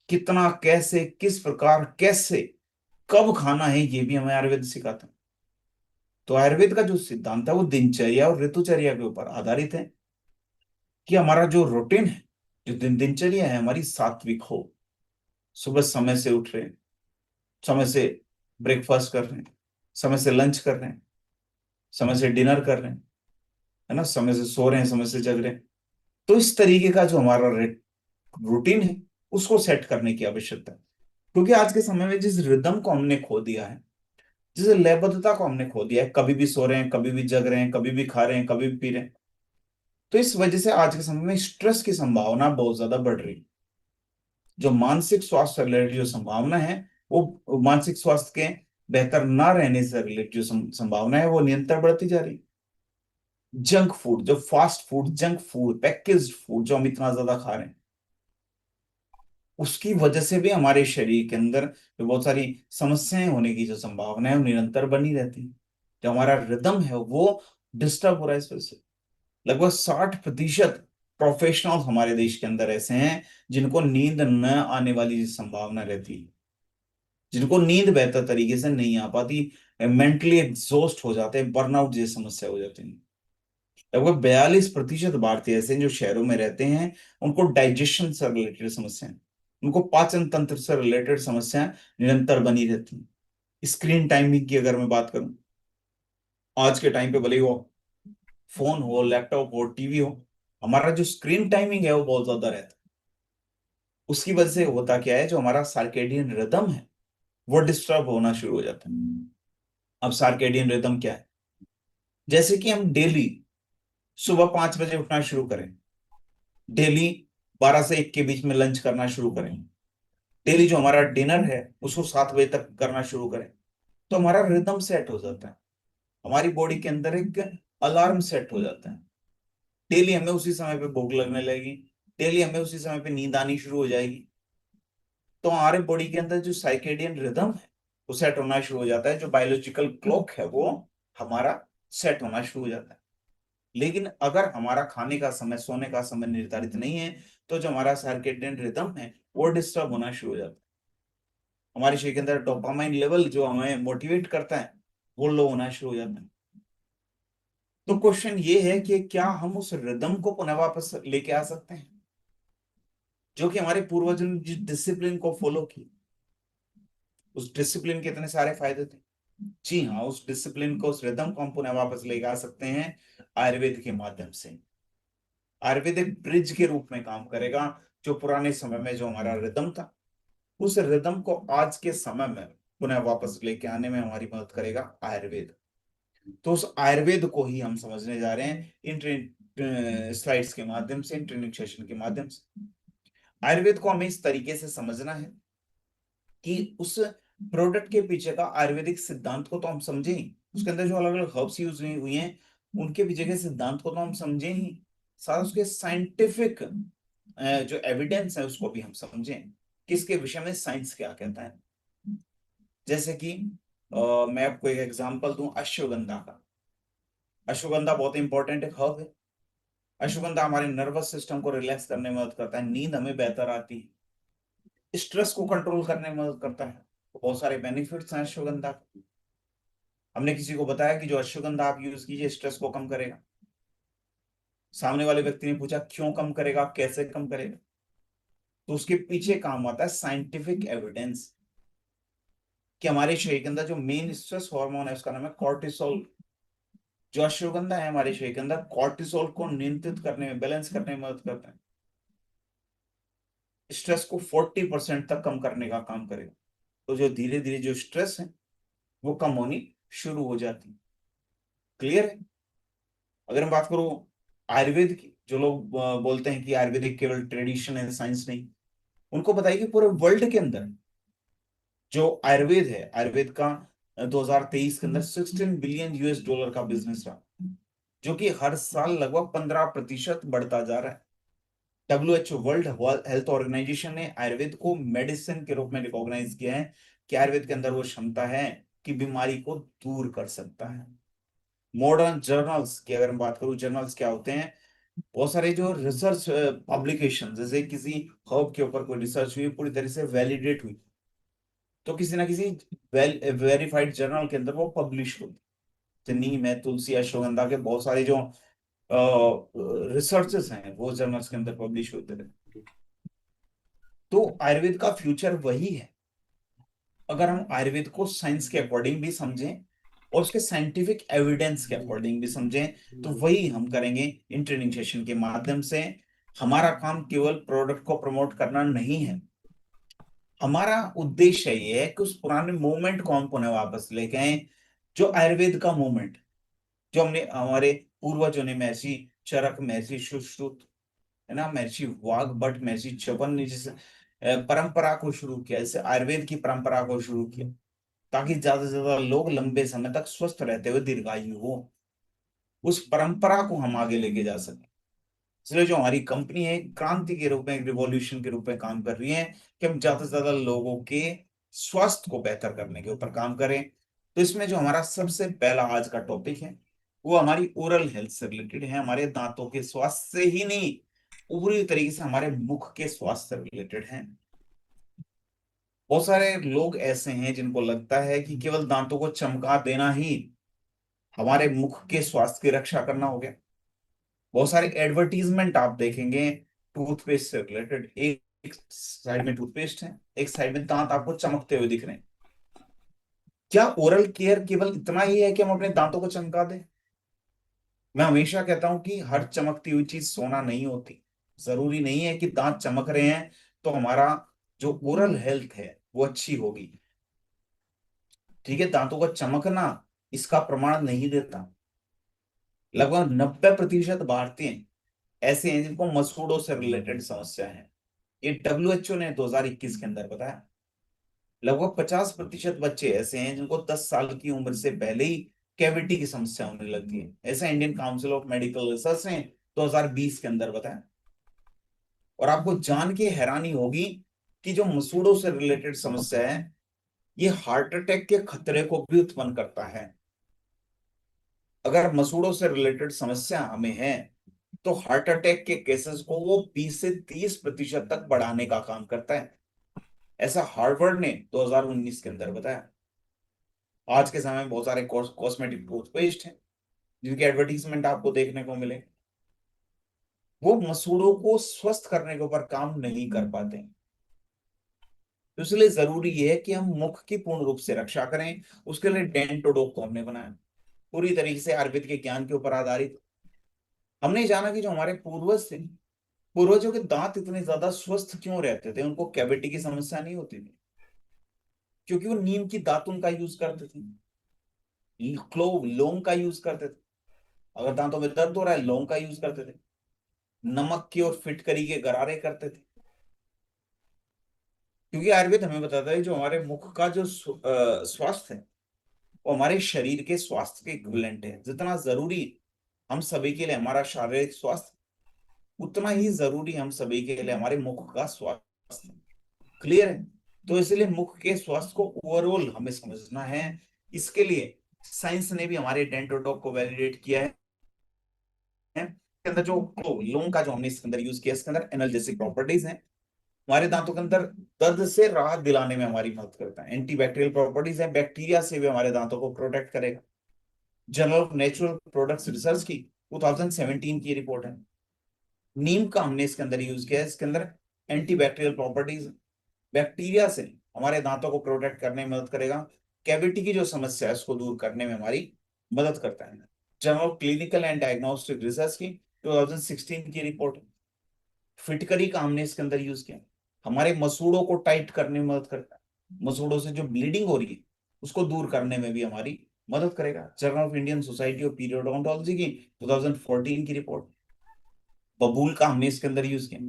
कितना, कैसे, किस प्रकार, कैसे, कब खाना है, ये भी हमें आयुर्वेद सिखाता है। तो आयुर्वेद का जो सिद्धांत है वो दिनचर्या और ऋतुचर्या के ऊपर आधारित है कि हमारा जो रूटीन है, जो दिनचर्या है हमारी सात्विक हो। सुबह समय से उठ रहे हैं, समय से ब्रेकफास्ट कर रहे हैं, समय से लंच कर रहे हैं, समय से डिनर कर रहे हैं, है ना, समय से सो रहे हैं, समय से जग रहे हैं। तो इस तरीके का जो हमारा रूटीन है उसको सेट करने की आवश्यकता है। क्योंकि आज के समय में जिस रिदम को हमने खो दिया है, जिस लयबद्धता को हमने खो दिया है, कभी भी सो रहे हैं, कभी भी जग रहे हैं, कभी भी खा रहे हैं, कभी भी पी रहे हैं, तो इस वजह से आज के समय में स्ट्रेस की संभावना बहुत ज्यादा बढ़ रही है। जो मानसिक स्वास्थ्य से रिलेटेड जो संभावना है, वो मानसिक स्वास्थ्य के बेहतर ना रहने से रिलेटेड जो संभावना है वो निरंतर बढ़ती जा रही है। जंक फूड, जो fast food, junk food, packaged food जो हम इतना ज्यादा खा रहे हैं, उसकी वजह से भी हमारे शरीर के अंदर जो बहुत सारी समस्याएं होने की जो संभावना है वो निरंतर बनी रहती है। जो हमारा रिदम है वो डिस्टर्ब हो रहा है इस वजह से। लगभग 60% प्रोफेशनल हमारे देश के अंदर ऐसे हैं जिनको नींद न आने वाली संभावना रहती है, जिनको नींद बेहतर तरीके से नहीं आ पाती, मेंटली एग्जॉस्ट हो जाते हैं, बर्नआउट जैसी समस्या हो जाती है। लगभग 42% भारतीय ऐसे हैं जो शहरों में रहते हैं, उनको डाइजेशन से रिलेटेड समस्याएं, उनको पाचन तंत्र से रिलेटेड समस्याएं निरंतर बनी रहती हैं। स्क्रीन टाइमिंग की अगर मैं बात करूं, आज के टाइम पे भले ही वो फोन हो, लैपटॉप हो, टीवी हो, हमारा जो स्क्रीन टाइमिंग है वो बहुत ज्यादा रहता है। उसकी वजह से होता क्या है, जो हमारा सर्केडियन रिदम है वो डिस्टर्ब होना शुरू हो जाता है। अब सर्केडियन रिदम क्या है? जैसे कि हम डेली सुबह 5 बजे उठना शुरू करें, डेली 12 से 1 के बीच में लंच करना शुरू करें, डेली जो हमारा डिनर है उसको 7 बजे तक करना शुरू करें, तो हमारा रिदम सेट हो जाता है। हमारी बॉडी के अंदर एक अलार्म सेट हो जाता है। डेली हमें उसी समय पे भूख लगने लगेगी, डेली हमें उसी समय पे नींद आनी शुरू हो जाएगी। तो हमारे बॉडी के अंदर जो साइकेडियन रिदम है वो सेट होना शुरू हो जाता है, जो बायोलॉजिकल क्लॉक है वो हमारा सेट होना शुरू हो जाता है। लेकिन अगर हमारा खाने का समय, सोने का समय निर्धारित नहीं है, तो जो हमारा सर्केडियन रिदम है वो डिस्टर्ब होना शुरू हो जाता है। हमारे शरीर के अंदर डोपामाइन लेवल जो हमें मोटिवेट करता है वो लो होना शुरू हो जाता है। तो क्वेश्चन ये है कि क्या हम उस रिदम को पुनः वापस लेके आ सकते हैं, जो कि हमारे पूर्वजों ने जिस डिसिप्लिन को फॉलो की, उस डिसिप्लिन के इतने सारे फायदे थे। जी हाँ, उस डिसिप्लिन को, उस रिदम को हम पुनः वापस लेके आ सकते हैं आयुर्वेद के माध्यम से। आयुर्वेद एक ब्रिज के रूप में काम करेगा, जो पुराने समय में जो हमारा रिदम था उस रिदम को आज के समय में पुनः वापस लेके आने में हमारी मदद करेगा आयुर्वेद। तो उस आयुर्वेद को ही हम समझने जा रहे हैं इन स्लाइड्स के माध्यम से, इन ट्रेनिंग सेशन के माध्यम से। आयुर्वेद को हमें इस तरीके से समझना है कि उस प्रोडक्ट के पीछे का आयुर्वेदिक सिद्धांत को तो हम समझे ही, उसके अंदर जो अलग अलग हर्ब्स यूज हुई हुई हैं उनके पीछे के सिद्धांत को तो हम समझे ही, साथ उसके साइंटिफिक जो एविडेंस है उसको भी हम समझें कि इसके विषय में साइंस क्या कहता है। जैसे कि मैं आपको एक एग्जांपल दूं अश्वगंधा का। अश्वगंधा बहुत इंपॉर्टेंट एक हर्ब है। अश्वगंधा हमारे नर्वस सिस्टम को रिलैक्स करने में मदद करता है, नींद हमें बेहतर आती है, स्ट्रेस को कंट्रोल करने में मदद करता है। तो बहुत सारे बेनिफिट्स हैं अश्वगंधा के। हमने किसी को बताया कि जो अश्वगंधा आप यूज कीजिए स्ट्रेस को कम करेगा। सामने वाले व्यक्ति ने पूछा क्यों कम करेगा, कैसे कम करेगा, तो उसके पीछे काम आता है साइंटिफिक एविडेंस कि हमारे शरीर के अंदर जो मेन स्ट्रेस हार्मोन है उसका नाम है कॉर्टिसोल। जो अश्वगंधा है हमारे शरीर के अंदर कॉर्टिसोल को नियंत्रित करने में, बैलेंस करने में मदद करता है, स्ट्रेस को 40% तक कम करने का काम करेगा। तो जो धीरे धीरे जो स्ट्रेस है वो कम होनी शुरू हो जाती है। क्लियर है? अगर हम बात करूं आयुर्वेद की, जो लोग बोलते हैं कि आयुर्वेदिक केवल ट्रेडिशन है, साइंस नहीं, उनको बताइए कि पूरे वर्ल्ड के अंदर जो आयुर्वेद है, आयुर्वेद का 2023 के अंदर $16 बिलियन का बिजनेस रहा, जो कि हर साल लगभग 15% बढ़ता जा रहा है। WHO, वर्ल्ड हेल्थ ऑर्गेनाइजेशन ने आयुर्वेद को मेडिसिन के रूप में रिकॉग्नाइज किया है कि आयुर्वेद के अंदर वो क्षमता है कि बीमारी को दूर कर सकता है। मॉडर्न जर्नल्स की अगर मैं बात करूं, जर्नल्स क्या होते हैं? बहुत सारे जो रिसर्च पब्लिकेशन, जैसे किसी हर्ब के ऊपर कोई रिसर्च हुई, पूरी तरह से वैलिडेट हुई, तो किसी ना किसी वेरीफाइड जर्नल के अंदर वो पब्लिश होती है। नीम है, तुलसी, अश्वगंधा के बहुत सारे जो रिसर्चेस हैं वो जर्नल्स के अंदर पब्लिश होते रहे। तो आयुर्वेद का फ्यूचर वही है। अगर हम आयुर्वेद को साइंस के अकॉर्डिंग भी समझें और उसके साइंटिफिक एविडेंस के अकॉर्डिंग भी समझें, तो वही हम करेंगे इन ट्रेनिंग सेशन के माध्यम से। हमारा काम केवल प्रोडक्ट को प्रमोट करना नहीं है, हमारा उद्देश्य ये है कि उस पुराने मूवमेंट को हम पुनः वापस लेके आए, जो आयुर्वेद का मूवमेंट, जो हमने हमारे पूर्वजों ने, महर्षि चरक, महर्षि सुश्रुत, है ना, महर्षि वाघ भट्ट, महर्षि च्यवन ने जिस परंपरा को शुरू किया, जैसे आयुर्वेद की परंपरा को शुरू किया, ताकि ज्यादा से ज्यादा लोग लंबे समय तक स्वस्थ रहते हुए दीर्घायु हो, उस परंपरा को हम आगे लेके जा सके। इसलिए जो हमारी कंपनी है एक क्रांति के रूप में, एक रिवॉल्यूशन के रूप में काम कर रही है कि हम ज्यादा से ज्यादा लोगों के स्वास्थ्य को बेहतर करने के ऊपर काम करें। तो इसमें जो हमारा सबसे पहला आज का टॉपिक है वो हमारी ओरल हेल्थ से रिलेटेड है, हमारे दांतों के स्वास्थ्य से ही नहीं, पूरी तरीके से हमारे मुख के स्वास्थ्य से रिलेटेड है। बहुत सारे लोग ऐसे हैं जिनको लगता है कि केवल दांतों को चमका देना ही हमारे मुख के स्वास्थ्य की रक्षा करना हो गया। बहुत सारे एडवर्टीजमेंट आप देखेंगे टूथपेस्ट से रिलेटेड। एक साइड में टूथपेस्ट है, एक साइड में दांत आपको चमकते हुए दिख रहे हैं। क्या ओरल केयर केवल इतना ही है कि हम अपने दांतों को चमका दें? मैं हमेशा कहता हूं कि हर चमकती हुई चीज सोना नहीं होती। जरूरी नहीं है कि दांत चमक रहे हैं तो हमारा जो ओरल हेल्थ है वो अच्छी होगी। ठीक है, दांतों का चमकना इसका प्रमाण नहीं देता। लगभग 90% भारतीय ऐसे हैं जिनको मसूड़ों से रिलेटेड समस्या है। ये डब्ल्यूएचओ ने 2021 के अंदर बताया। लगभग 50% बच्चे ऐसे हैं जिनको 10 साल की उम्र से पहले ही कैविटी की समस्या होने लगती है। ऐसा Indian council of medical research ने 2020 के अंदर बताया। और आपको जान के हैरानी होगी कि जो मसूड़ों से रिलेटेड समस्या है ये हार्ट अटैक के खतरे को भी उत्पन्न करता है। अगर मसूड़ों से रिलेटेड समस्या हमें है तो हार्ट अटैक के केसेस को वो 20 से 30% तक बढ़ाने का काम करता है। ऐसा हार्वर्ड ने 2019 के अंदर बताया। आज के समय में बहुत सारे कॉस्मेटिक टूथपेस्ट हैं जिनके एडवर्टीजमेंट आपको देखने को मिले, वो मसूड़ों को स्वस्थ करने के ऊपर काम नहीं कर पाते। तो इसलिए जरूरी ये है कि हम मुख की पूर्ण रूप से रक्षा करें। उसके लिए डेंटोडोक को हमने बनाया, पूरी तरीके से आयुर्वेद के ज्ञान के ऊपर आधारित। हमने जाना कि जो हमारे पूर्वज थे, पूर्वजों के दांत इतने ज्यादा स्वस्थ क्यों रहते थे, उनको कैविटी की समस्या नहीं होती थी? क्योंकि वो नीम की दातुन का यूज करते थे, क्लोव लौंग का यूज करते थे। अगर दांतों में दर्द हो रहा है, लौंग का यूज करते थे। नमक की और फिटकरी के गरारे करते थे। क्योंकि आयुर्वेद हमें बताता है जो हमारे मुख का जो स्वास्थ्य है वो हमारे शरीर के स्वास्थ्य के इक्विवेलेंट है। जितना जरूरी हम सभी के लिए हमारा शारीरिक स्वास्थ्य, उतना ही जरूरी हम सभी के लिए हमारे मुख का स्वास्थ्य। क्लियर है? तो इसलिए मुख के स्वास्थ्य को ओवरऑल हमें समझना है। इसके लिए साइंस ने भी हमारे डेंटोटॉक को वैलिडेट किया है। इसके अंदर जो लौंग का जो हमने इसके अंदर यूज किया, इसके अंदर एनाल्जेसिक प्रॉपर्टीज हैं। हमारे दांतों के अंदर दर्द से राहत दिलाने में हमारी मदद करता है। एंटीबैक्टीरियल प्रॉपर्टीज है, बैक्टीरिया से भी हमारे दांतों को प्रोटेक्ट करेगा। Journal of natural products research की 2017 की रिपोर्ट है। नीम का हमने इसके अंदर यूज किया है। इसके अंदर एंटीबैक्टीरियल प्रॉपर्टीज, बैक्टीरिया से हमारे दांतों को प्रोटेक्ट करने में मदद करेगा। कैविटी की जो समस्या है उसको दूर करने में हमारी मदद करता है। Journal of clinical and diagnostic research की 2016 की रिपोर्ट। फिटकरी का हमने इसके अंदर यूज किया, हमारे मसूड़ों को टाइट करने में मदद करता है। मसूड़ों से जो ब्लीडिंग हो रही है उसको दूर करने में भी हमारी मदद करेगा। Journal of Indian society of periodontology की 2014 की रिपोर्ट। बबूल का हमने इसके अंदर यूज किया,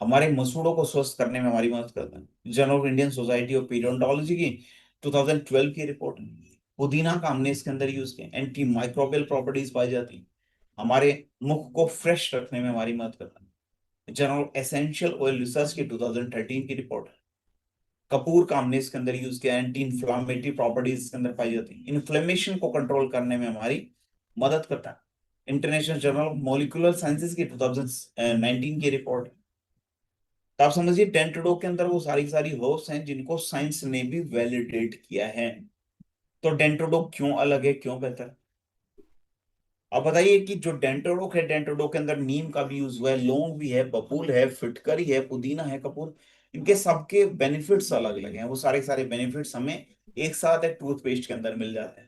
हमारे मसूड़ों को स्वस्थ करने में हमारी मदद करता है। Journal of Indian society of periodontology की 2012 की रिपोर्ट। पुदीना का हमने इसके अंदर यूज किया, एंटी माइक्रोबियल प्रॉपर्टीज पाई जाती है, हमारे मुख को फ्रेश रखने में हमारी मदद करता है। जर्नल एसेंशियल ऑयल रिसर्च की 2013 की रिपोर्ट। कपूर का हमने इसके अंदर यूज किया, एंटी इन्फ्लामेटरी प्रॉपर्टीज इसके अंदर पाई जाती है, इन्फ्लेमेशन को कंट्रोल करने में हमारी मदद करता है। International journal of molecular sciences की 2019 की रिपोर्ट। तो आप समझिए डेंटोडो के अंदर वो सारी सारी हर्ब्स हैं जिनको साइंस ने भी वैलिडेट किया है। तो डेंटोडो क्यों अलग है, क्यों बेहतर है? आप बताइए कि जो डेंटोडोक है, डेंटोडोक के अंदर नीम का भी यूज हुआ है, लौंग भी है, बबूल है, फिटकरी है, पुदीना है, कपूर। इनके सबके बेनिफिट्स अलग अलग हैं। वो सारे सारे बेनिफिट्स हमें एक साथ एक टूथपेस्ट के अंदर मिल जाते हैं।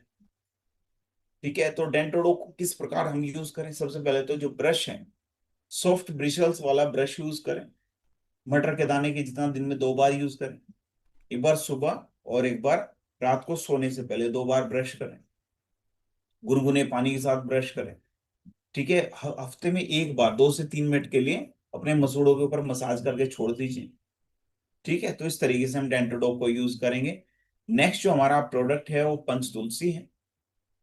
ठीक है, तो डेंटोडोक को किस प्रकार हम यूज करें? सबसे पहले तो जो ब्रश है, सॉफ्ट ब्रिशल्स वाला ब्रश यूज करें। मटर के दाने की जितना दिन में 2 बार यूज करें। एक बार सुबह और एक बार रात को सोने से पहले 2 बार ब्रश करें। गुनगुने पानी के साथ ब्रश करें। ठीक है, हफ्ते में एक बार 2 से 3 मिनट के लिए अपने मसूड़ों के ऊपर मसाज करके छोड़ दीजिए। ठीक है, तो इस तरीके से हम डेंटोडोक को यूज करेंगे। नेक्स्ट जो हमारा प्रोडक्ट है वो पंच तुलसी है।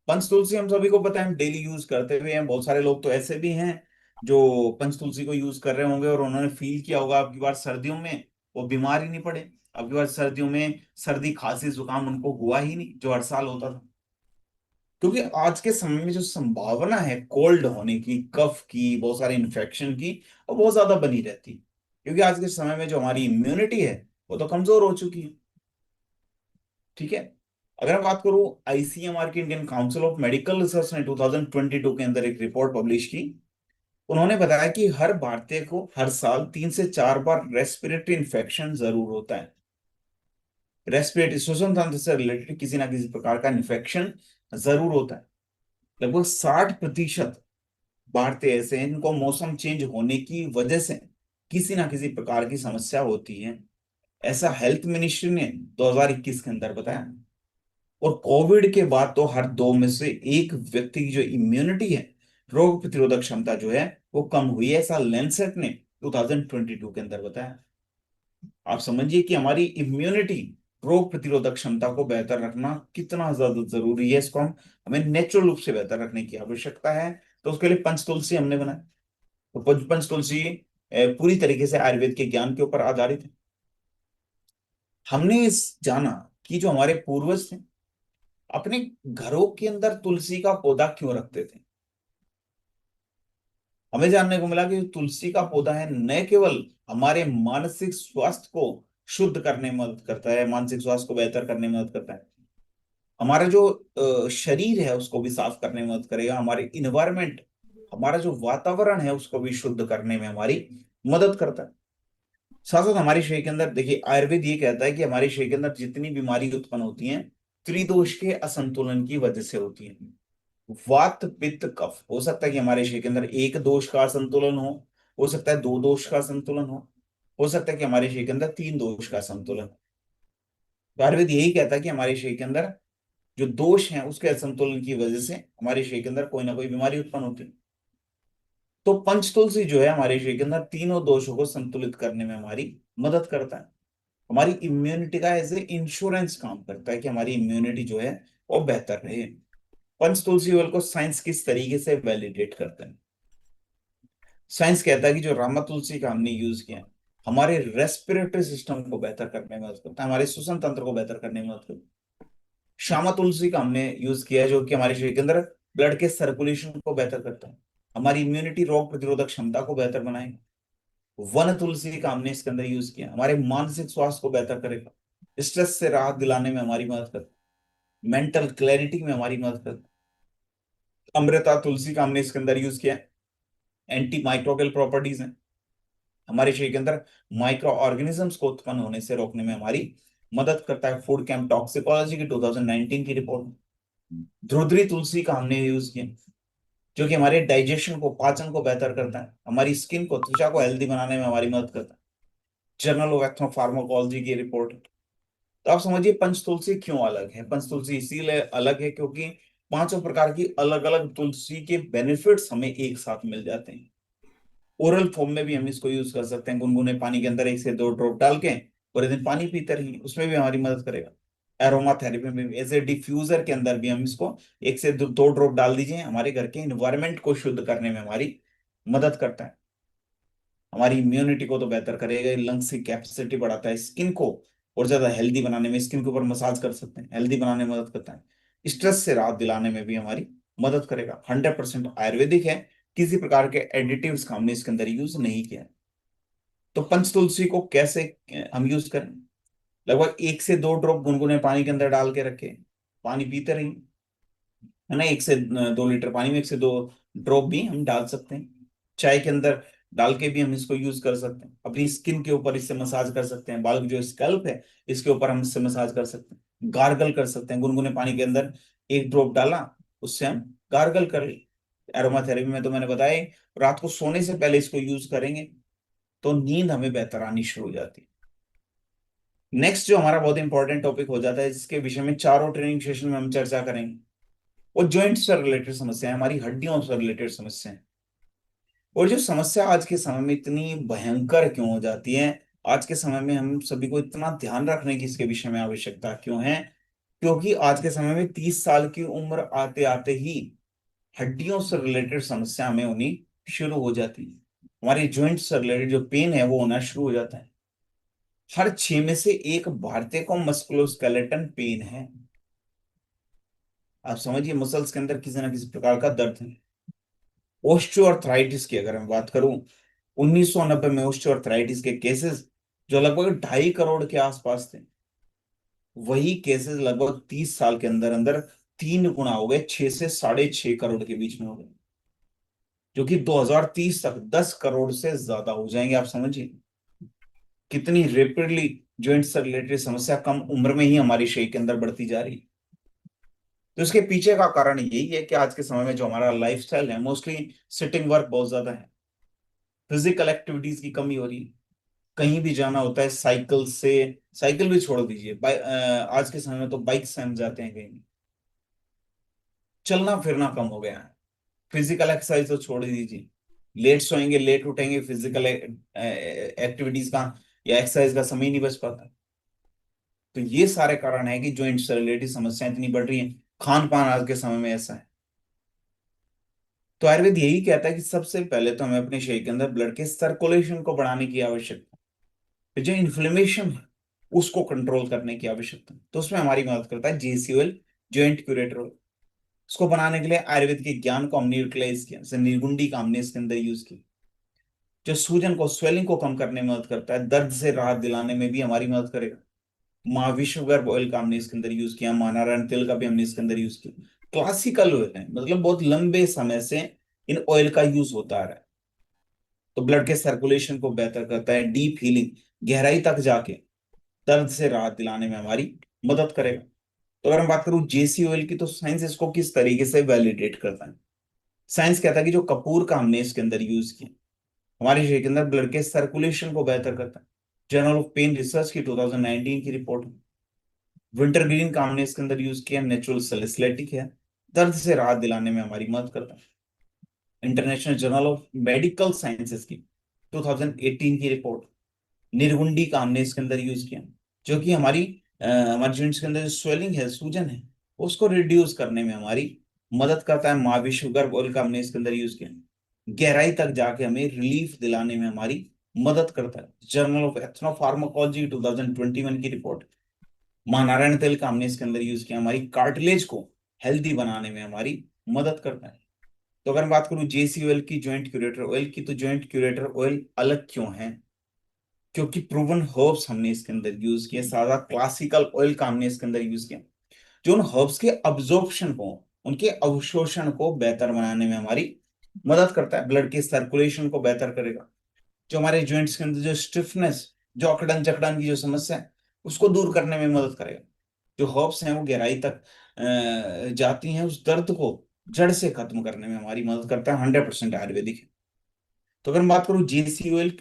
पंच तुलसी हम सभी को पता है, हम डेली यूज करते हुए हैं। बहुत सारे लोग तो ऐसे भी हैं जो पंच तुलसी को यूज कर रहे होंगे और उन्होंने फील किया होगा अब की बार सर्दियों में वो बीमार ही नहीं पड़े। अब की बार सर्दियों में सर्दी खांसी जुकाम उनको हुआ ही नहीं जो हर साल होता था। क्योंकि आज के समय में जो संभावना है कोल्ड होने की, कफ की, बहुत सारे इन्फेक्शन की, वो बहुत ज्यादा बनी रहती है। क्योंकि आज के समय में जो हमारी इम्यूनिटी है वो तो कमजोर हो चुकी है। ठीक है, अगर मैं बात करूं आईसीएमआर की, Indian council of medical research ने 2022 के अंदर एक रिपोर्ट पब्लिश की। उन्होंने बताया कि हर भारतीय को हर साल 3 से 4 बार रेस्पिरेटरी इन्फेक्शन जरूर होता है। रेस्पिरेटरी श्वसन तंत्र से रिलेटेड किसी ना किसी प्रकार का इन्फेक्शन जरूर होता है। लगभग 60% भारतीय ऐसे हैं जिनको मौसम चेंज होने की वजह से किसी ना किसी प्रकार की समस्या होती है। ऐसा हेल्थ मिनिस्ट्री ने 2021 के अंदर बताया। और कोविड के बाद तो हर दो में से एक व्यक्ति की जो इम्यूनिटी है, रोग प्रतिरोधक क्षमता जो है, वो कम हुई है। ऐसा लेंसेट ने 2022 के अंदर बताया। आप समझिए कि हमारी इम्यूनिटी, रोग प्रतिरोधक क्षमता को बेहतर रखना कितना ज्यादा जरूरी है। इसको हमें नेचुरल रूप से बेहतर रखने की आवश्यकता है। तो उसके लिए पंचतुलसी हमने बनाया। तो पंचतुलसी पूरी तरीके से आयुर्वेद के ज्ञान के ऊपर आधारित है। हमने इस जाना कि जो हमारे पूर्वज थे अपने घरों के अंदर तुलसी का पौधा क्यों रखते थे। हमें जानने को मिला कि तुलसी का पौधा है न केवल हमारे मानसिक स्वास्थ्य को शुद्ध करने में मदद करता है, मानसिक स्वास्थ्य को बेहतर करने में मदद करता है, हमारा जो शरीर है उसको भी साफ करने में मदद करेगा, हमारे इन्वायरमेंट, हमारा जो वातावरण है उसको भी शुद्ध करने में हमारी मदद करता है। साथ साथ हमारे शरीर के अंदर देखिए, आयुर्वेद ये कहता है कि हमारे शरीर के अंदर जितनी बीमारी उत्पन्न होती हैं त्रिदोष के असंतुलन की वजह से होती है। वात पित्त कफ, हो सकता है कि हमारे शरीर के अंदर एक दोष का असंतुलन हो सकता है दो दोष का संतुलन हो सकता है कि हमारे शरीर के अंदर तीन दोष का संतुलन। तो आयुर्वेद यही कहता है कि हमारे शरीर के अंदर जो दोष हैं उसके असंतुलन की वजह से हमारे शरीर के अंदर कोई ना कोई बीमारी उत्पन्न होती है। तो पंचतुलसी जो है हमारे शरीर के अंदर तीनों दोषों को संतुलित करने में हमारी मदद करता है। हमारी इम्यूनिटी का एज ए इंश्योरेंस काम करता है कि हमारी इम्यूनिटी जो है वो बेहतर रहे। पंच तुलसी ऑयल को साइंस किस तरीके से वैलिडेट करता है। साइंस कहता है कि जो रामा तुलसी का हमने यूज किया हमारे रेस्पिरेटरी सिस्टम को बेहतर करने में मदद करता है, हमारे श्वसन तंत्र को बेहतर करने में मदद करता है। श्यामा तुलसी का हमने यूज किया है जो कि हमारे शरीर के अंदर ब्लड के सर्कुलेशन को बेहतर करता है, हमारी इम्यूनिटी, रोग प्रतिरोधक क्षमता को बेहतर बनाएगा। वन तुलसी का हमने इसके अंदर यूज किया, हमारे मानसिक स्वास्थ्य को बेहतर करेगा, स्ट्रेस से राहत दिलाने में हमारी मदद करता है, मेंटल क्लैरिटी में हमारी मदद करता है। अमृता तुलसी का हमने इसके अंदर यूज किया, एंटी माइक्रोबियल प्रॉपर्टीज हैं, हमारे शरीर के अंदर माइक्रो ऑर्गेनिजम्स को उत्पन्न होने से रोकने में हमारी मदद करता है। फूड कैंप टॉक्सिकोलॉजी की 2019 की रिपोर्ट। ध्रुद्री तुलसी का हमने यूज किया जो कि हमारे डाइजेशन को, पाचन को बेहतर करता है, हमारी स्किन को, त्वचा को हेल्दी बनाने में हमारी मदद करता है। जर्नल ऑफ एथनोफार्माकोलॉजी की रिपोर्ट। तो आप समझिए पंच तुलसी क्यों अलग है। पंच तुलसी इसीलिए अलग है क्योंकि पांचों प्रकार की अलग अलग तुलसी के बेनिफिट्स हमें एक साथ मिल जाते हैं। ओरल फॉर्म में भी हम इसको यूज कर सकते हैं, गुनगुने पानी के अंदर 1 से 2 ड्रॉप डाल के पूरे दिन पानी पीते रहिए, उसमें भी हमारी मदद करेगा। एरोमा थेरेपी में भी एज ए डिफ्यूजर के अंदर भी हम इसको 1 से 2 ड्रॉप डाल दीजिए, हमारे घर के इन्वायरमेंट को शुद्ध करने में हमारी मदद करता है। हमारी इम्यूनिटी को तो बेहतर करेगा, लंग्स की कैपेसिटी बढ़ाता है, स्किन को और ज्यादा हेल्दी बनाने में, स्किन के ऊपर मसाज कर सकते हैं, हेल्दी बनाने में मदद करता है। स्ट्रेस से राहत दिलाने में भी हमारी मदद करेगा। 100% आयुर्वेदिक है, किसी प्रकार के एडिटिव्स का हमने इसके अंदर यूज नहीं किया। तो पंच तुलसी को कैसे हम यूज करें। लगभग 1 से 2 ड्रॉप गुनगुने पानी के अंदर डाल के रखे, पानी पीते रहिए, है ना। 1 से 2 लीटर पानी में 1 से 2 ड्रॉप भी हम डाल सकते हैं। चाय के अंदर डाल के भी हम इसको यूज कर सकते हैं, अपनी स्किन के ऊपर इससे मसाज कर सकते हैं, बाल की जो स्कैल्प है इसके ऊपर हम इससे मसाज कर सकते हैं। गार्गल कर सकते हैं, गुनगुने पानी के अंदर 1 ड्रॉप डाला, उससे हम गार्गल कर ले। एरोमा थेरेपी में तो मैंने बताया ही, रात को सोने से पहले इसको यूज करेंगे तो नींद हमें बेहतर आनी शुरू हो जाती है। नेक्स्ट जो हमारा बहुत इंपॉर्टेंट टॉपिक हो जाता है, जिसके विषय में चारों ट्रेनिंग सेशन में हम चर्चा करेंगे, वो जॉइंट से रिलेटेड समस्या है, हमारी हड्डियों से रिलेटेड समस्या है। और जो समस्या आज के समय में इतनी भयंकर क्यों हो जाती है, आज के समय में हम सभी को इतना ध्यान रखने की इसके विषय में आवश्यकता क्यों है, क्योंकि आज के समय में 30 साल की उम्र आते आते ही हड्डियों से रिलेटेड समस्या हमें होनी शुरू हो जाती है। हमारे जॉइंट से रिलेटेड जो पेन है वो होना शुरू हो जाता है। हर 6 में से 1 भारतीय को मस्कुलोस्केलेटन पेन है। आप समझिए मसल्स के अंदर किसी ना किसी प्रकार का दर्द है। ओस्टियोआर्थराइटिस की अगर मैं बात करूं, 1990 में ओस्टियोआर्थराइटिस के केसेस जो लगभग 2.5 करोड़ के आसपास थे, वही केसेस लगभग 30 साल के अंदर अंदर 3 गुना हो गए, 6 से 6.5 करोड़ के बीच में हो गए। जो कि 2030 तक 10 करोड़ से ज्यादा हो जाएंगे। आप समझिए कितनी रेपिडली जॉइंट से रिलेटेड समस्या कम उम्र में ही हमारे शरीर के अंदर बढ़ती जा रही है। तो इसके पीछे का कारण यही है कि आज के समय में जो हमारा लाइफस्टाइल है, मोस्टली सिटिंग वर्क बहुत ज्यादा है, फिजिकल एक्टिविटीज की कमी हो रही है। कहीं भी जाना होता है साइकिल से, साइकिल भी छोड़ दीजिए, आज के समय में तो बाइक से हम जाते हैं कहीं भी। चलना फिरना कम हो गया है। फिजिकल एक्सरसाइज तो छोड़ ही दीजिए, लेट सोएंगे लेट उठेंगे, फिजिकल एक्टिविटीज का या एक्सरसाइज का समय ही नहीं बच पाता। तो ये सारे कारण है कि जॉइंट से रिलेटेड समस्याएं इतनी बढ़ रही हैं। खान पान आज के समय में ऐसा है। तो आयुर्वेद यही कहता है कि सबसे पहले तो हमें अपने शरीर के अंदर ब्लड के सर्कुलेशन को बढ़ाने की आवश्यकता है। फिर जो इन्फ्लेमेशन है उसको कंट्रोल करने की आवश्यकता है। तो उसमें हमारी मदद करता है JCOL, जॉइंट क्यूरेटर ऑयल। उसको बनाने के लिए आयुर्वेद के ज्ञान को हमने यूटिलाइज किया, जैसे निर्गुंडी का हमने इसके अंदर यूज किया, जो सूजन को, स्वेलिंग को कम करने में मदद करता है, दर्द से राहत दिलाने में भी हमारी मदद करेगा। माँ विश्वगर्भ ऑयल का हमने इसके अंदर यूज किया, माँ नारायण तेल का भी हमने इसके अंदर यूज किया। क्लासिकल ऑयल है, मतलब बहुत लंबे समय से इन ऑयल का यूज होता आ रहा है। तो ब्लड के सर्कुलेशन को बेहतर करता है, डीप हीलिंग, गहराई तक जाके दर्द से राहत दिलाने में हमारी मदद करेगा। तो अगर हम बात करूं JCOL की, तो साइंस इसको किस तरीके से वैलिडेट करता है। साइंस कहता है कि जो कपूर का हमने इसके अंदर यूज किया, हमारे शरीर के अंदर ब्लड के सर्कुलेशन को बेहतर करता है। जर्नल ऑफ पेन रिसर्च की 2019 की रिपोर्ट। विंटर ग्रीन का हमने इसके अंदर यूज किया, नेचुरल सेलिस्लेटिक है, दर्द से राहत दिलाने में हमारी मदद करता है। International journal of medical sciences की 2018 की रिपोर्ट। निर्गुंडी का हमने इसके अंदर यूज किया, जो कि हमारी जॉइंट्स के अंदर जो स्वेलिंग है, सूजन है, उसको रिड्यूस करने में हमारी मदद करता है। महाविश्व गर्भ ऑयल का हमने इसके अंदर यूज किया, गहराई तक जाके हमें रिलीफ दिलाने में हमारी मदद करता है। जर्नल ऑफ एथनोफार्माकोलॉजी 2021 की रिपोर्ट। महानारायण तेल का हमने इसके अंदर यूज किया, हमारी कार्टिलेज को हेल्दी बनाने में हमारी मदद करता है। तो अगर मैं बात करूं JCOL की, जॉइंट क्यूरेटर ऑयल की, तो जॉइंट क्यूरेटर ऑयल अलग क्यों है? क्योंकि प्रूवन हर्ब्स हमने इसके अंदर यूज किए, सादा क्लासिकल ऑयल का हमने इसके अंदर यूज किया, जो उन हर्ब्स के अब्जॉर्प्शन को, उनके अवशोषण को बेहतर बनाने में हमारी मदद करता है। ब्लड के सर्कुलेशन को बेहतर करेगा। जो हमारे जॉइंट्स के अंदर जो स्टिफनेस, जो अकड़न जकड़न की जो समस्या है, उसको दूर करने में मदद करेगा। जो हर्ब्स हैं वो गहराई तक जाती हैं, उस दर्द को जड़ से खत्म करने में हमारी मदद करता है। 100% आयुर्वेदिक है। तो अगर मैं बात करूं JCOL,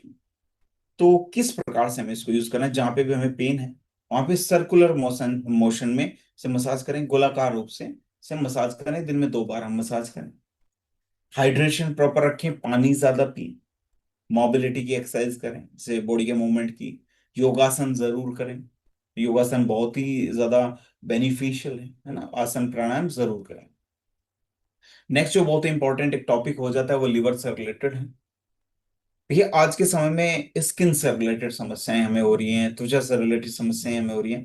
तो किस प्रकार से हमें इसको यूज करना है? जहां पे भी हमें पेन है वहां पे सर्कुलर मोशन मोशन में से मसाज करें, गोलाकार रूप से मसाज करें, दिन में 2 बार हम मसाज करें। हाइड्रेशन प्रॉपर रखें, पानी ज्यादा पिए, मोबिलिटी की एक्सरसाइज करें, जैसे बॉडी के मूवमेंट की। योगासन जरूर करें, योगासन बहुत ही ज्यादा बेनिफिशियल है ना। आसन प्राणायाम जरूर करें। नेक्स्ट जो बहुत इंपॉर्टेंट एक टॉपिक हो जाता है वो लिवर से रिलेटेड है। देखिए आज के समय में स्किन से रिलेटेड समस्याएं हमें हो रही हैं, त्वचा से रिलेटेड समस्याएं हमें हो रही हैं,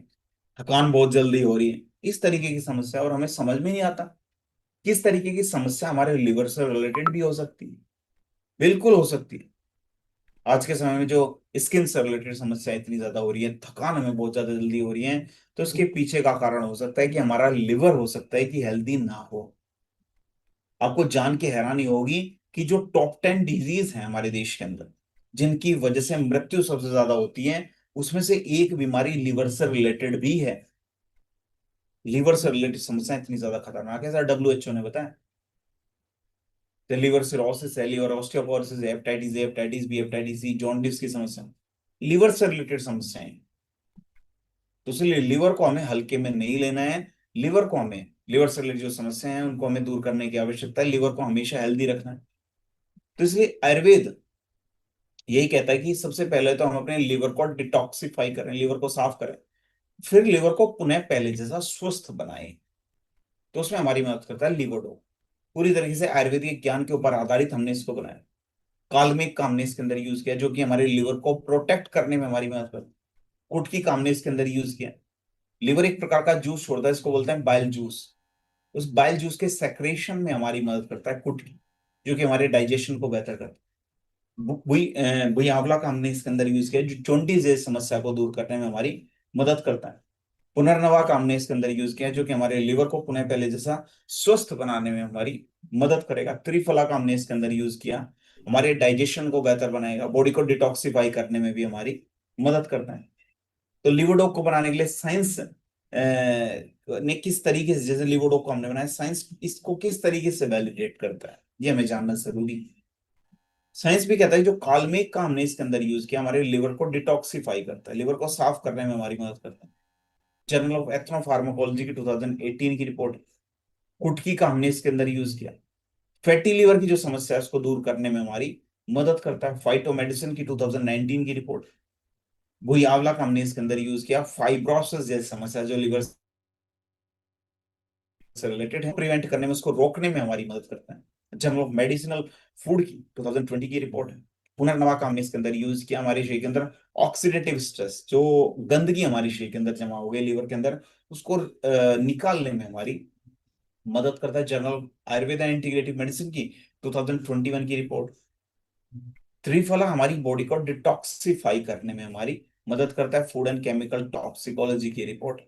थकान बहुत जल्दी हो रही है, इस तरीके की समस्या, और हमें समझ में नहीं आता किस तरीके की समस्या हमारे लिवर से रिलेटेड भी हो सकती है। बिल्कुल हो सकती है। आज के समय में जो स्किन से रिलेटेड समस्या इतनी ज्यादा हो रही है, थकान हमें बहुत ज्यादा जल्दी हो रही है, तो इसके पीछे का कारण हो सकता है कि हमारा लिवर हो सकता है कि हेल्दी ना हो। आपको जान के हैरानी होगी कि जो टॉप 10 डिजीज है हमारे देश के अंदर, जिनकी वजह से मृत्यु सबसे ज्यादा होती है, उसमें से एक बीमारी लिवर से रिलेटेड भी है। लिवर से रिलेटेड समस्या इतनी ज्यादा खतरनाक है, सर WHO ने बताया। तो लिवर सिरोसिस है, liver osteoporosis, hepatitis B, hepatitis C, jaundice की समस्या, लिवर से रिलेटेड समस्याएं। तो इसलिए लिवर को हमें हल्के में नहीं लेना है। लिवर को हमें, लिवर से रिलेटेड जो समस्याएं हैं उनको हमें दूर करने की आवश्यकता है। लिवर को हमेशा हेल्दी रखना है। तो इसलिए आयुर्वेद यही कहता है कि सबसे पहले तो हम अपने लिवर को डिटॉक्सिफाई करें, लिवर को साफ करें, फिर लिवर को पुनः पहले जैसा स्वस्थ बनाएं। तो उसमें हमारी मदद करता है लिवोडो। पूरी तरीके से आयुर्वेदिक ज्ञान के ऊपर आधारित हमने इसको बनाया। काल्मिक का हमने इसके अंदर यूज किया, जो कि हमारे लिवर को प्रोटेक्ट करने में हमारी मदद करता है। कुटकी का हमने इसके अंदर यूज किया। लिवर एक प्रकार का जूस छोड़ता है, इसको बोलते हैं बाइल जूस। उस बाइल जूस के सेक्रेशन में हमारी मदद करता है कुटकी, जो कि हमारे डाइजेशन को बेहतर करता है। बुई आंवला का हमने इसके अंदर यूज किया, जो जॉन्डिस जैसी समस्या को दूर करने में हमारी मदद करता है। पुनर्नवा का हमने इसके अंदर यूज किया, जो कि हमारे लिवर को पुनः पहले जैसा स्वस्थ बनाने में हमारी मदद करेगा। त्रिफला का हमने इसके अंदर यूज किया, हमारे डाइजेशन को बेहतर बनाएगा, बॉडी को डिटॉक्सिफाई करने में भी हमारी मदद करता है। तो लिवोडोक को बनाने के लिए साइंस ने किस तरीके से, जैसे लिवोडोक को हमने बनाया, साइंस इसको किस तरीके से वैलिडेट करता है ये हमें जानना जरूरी है। साइंस भी कहता है जो कालमेक का हमने इसके अंदर यूज किया हमारे लिवर को डिटॉक्सिफाई करता है, लिवर को साफ करने में हमारी मदद करता है। जर्नल ऑफ एथनोफार्माकोलॉजी की 2018 की रिपोर्ट। कुटकी का हमने इसके अंदर यूज किया, फैटी लिवर की जो समस्या है उसको दूर करने में हमारी मदद करता है। फाइटो मेडिसिन की 2019 की रिपोर्ट। वही आंवला का हमने इसके अंदर यूज किया, फाइब्रोसिस जैसी समस्या जो लिवर से रिलेटेड है, प्रिवेंट करने में, उसको रोकने में हमारी मदद करता है। जर्नल ऑफ मेडिसिनल फूड की 2020 की रिपोर्ट है। पुनर्नवा का हमने इसके अंदर यूज किया, हमारे शरीर के अंदर ऑक्सीडेटिव स्ट्रेस, जो गंदगी हमारे शरीर के अंदर जमा हो गई लीवर के अंदर, उसको निकालने में हमारी मदद करता है। Journal Ayurveda and integrative medicine की 2021 की रिपोर्ट। त्रिफला हमारी बॉडी को डिटॉक्सिफाई करने में हमारी मदद करता है, फूड एंड केमिकल टॉक्सिकोलॉजी की रिपोर्ट।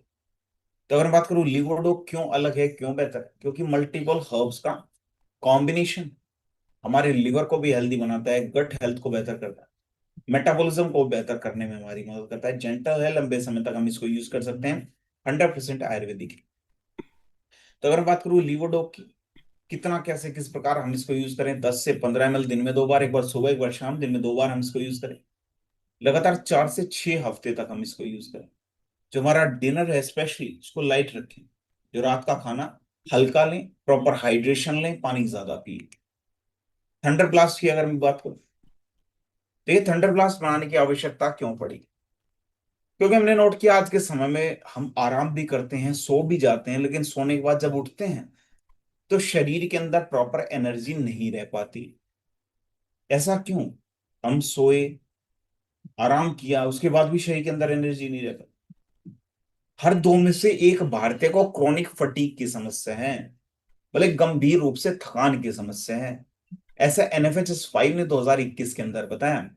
तो अगर मैं बात करूं लिवोडोक क्यों अलग है, क्यों बेहतर है, क्योंकि मल्टीपल हर्ब्स का कॉम्बिनेशन हमारे लिवर को भी हेल्दी बनाता है, गट हेल्थ को बेहतर करता है, मेटाबॉलिज्म को बेहतर करने में हमारी मदद करता है, जेंटल है, लंबे समय तक हम इसको यूज कर सकते हैं, 100% आयुर्वेदिक। तो अगर मैं बात करूं लिवोडोक की, कितना कैसे किस प्रकार हम इसको यूज करें, 10 से 15 ml दिन में 2 बार, एक बार सुबह एक बार शाम, दिन में 2 बार हम इसको यूज करें, लगातार 4 से 6 हफ्ते तक हम इसको यूज करें। जो हमारा डिनर है स्पेशली उसको लाइट रखें, जो रात का खाना हल्का लें, प्रॉपर हाइड्रेशन लें, पानी ज्यादा पिए। थंडर ब्लास्ट की अगर मैं बात करूं, तो ये थंडर ब्लास्ट बनाने की आवश्यकता क्यों पड़ी, क्योंकि हमने नोट किया आज के समय में हम आराम भी करते हैं, सो भी जाते हैं, लेकिन सोने के बाद जब उठते हैं तो शरीर के अंदर प्रॉपर एनर्जी नहीं रह पाती। ऐसा क्यों? हम सोए, आराम किया, उसके बाद भी शरीर के अंदर एनर्जी नहीं रहता। हर 2 में से 1 भारतीय को क्रोनिक फटीग की समस्या है, बल्कि गंभीर रूप से थकान की समस्या है। ऐसा NFHS 5 ने 2021 के अंदर बताया।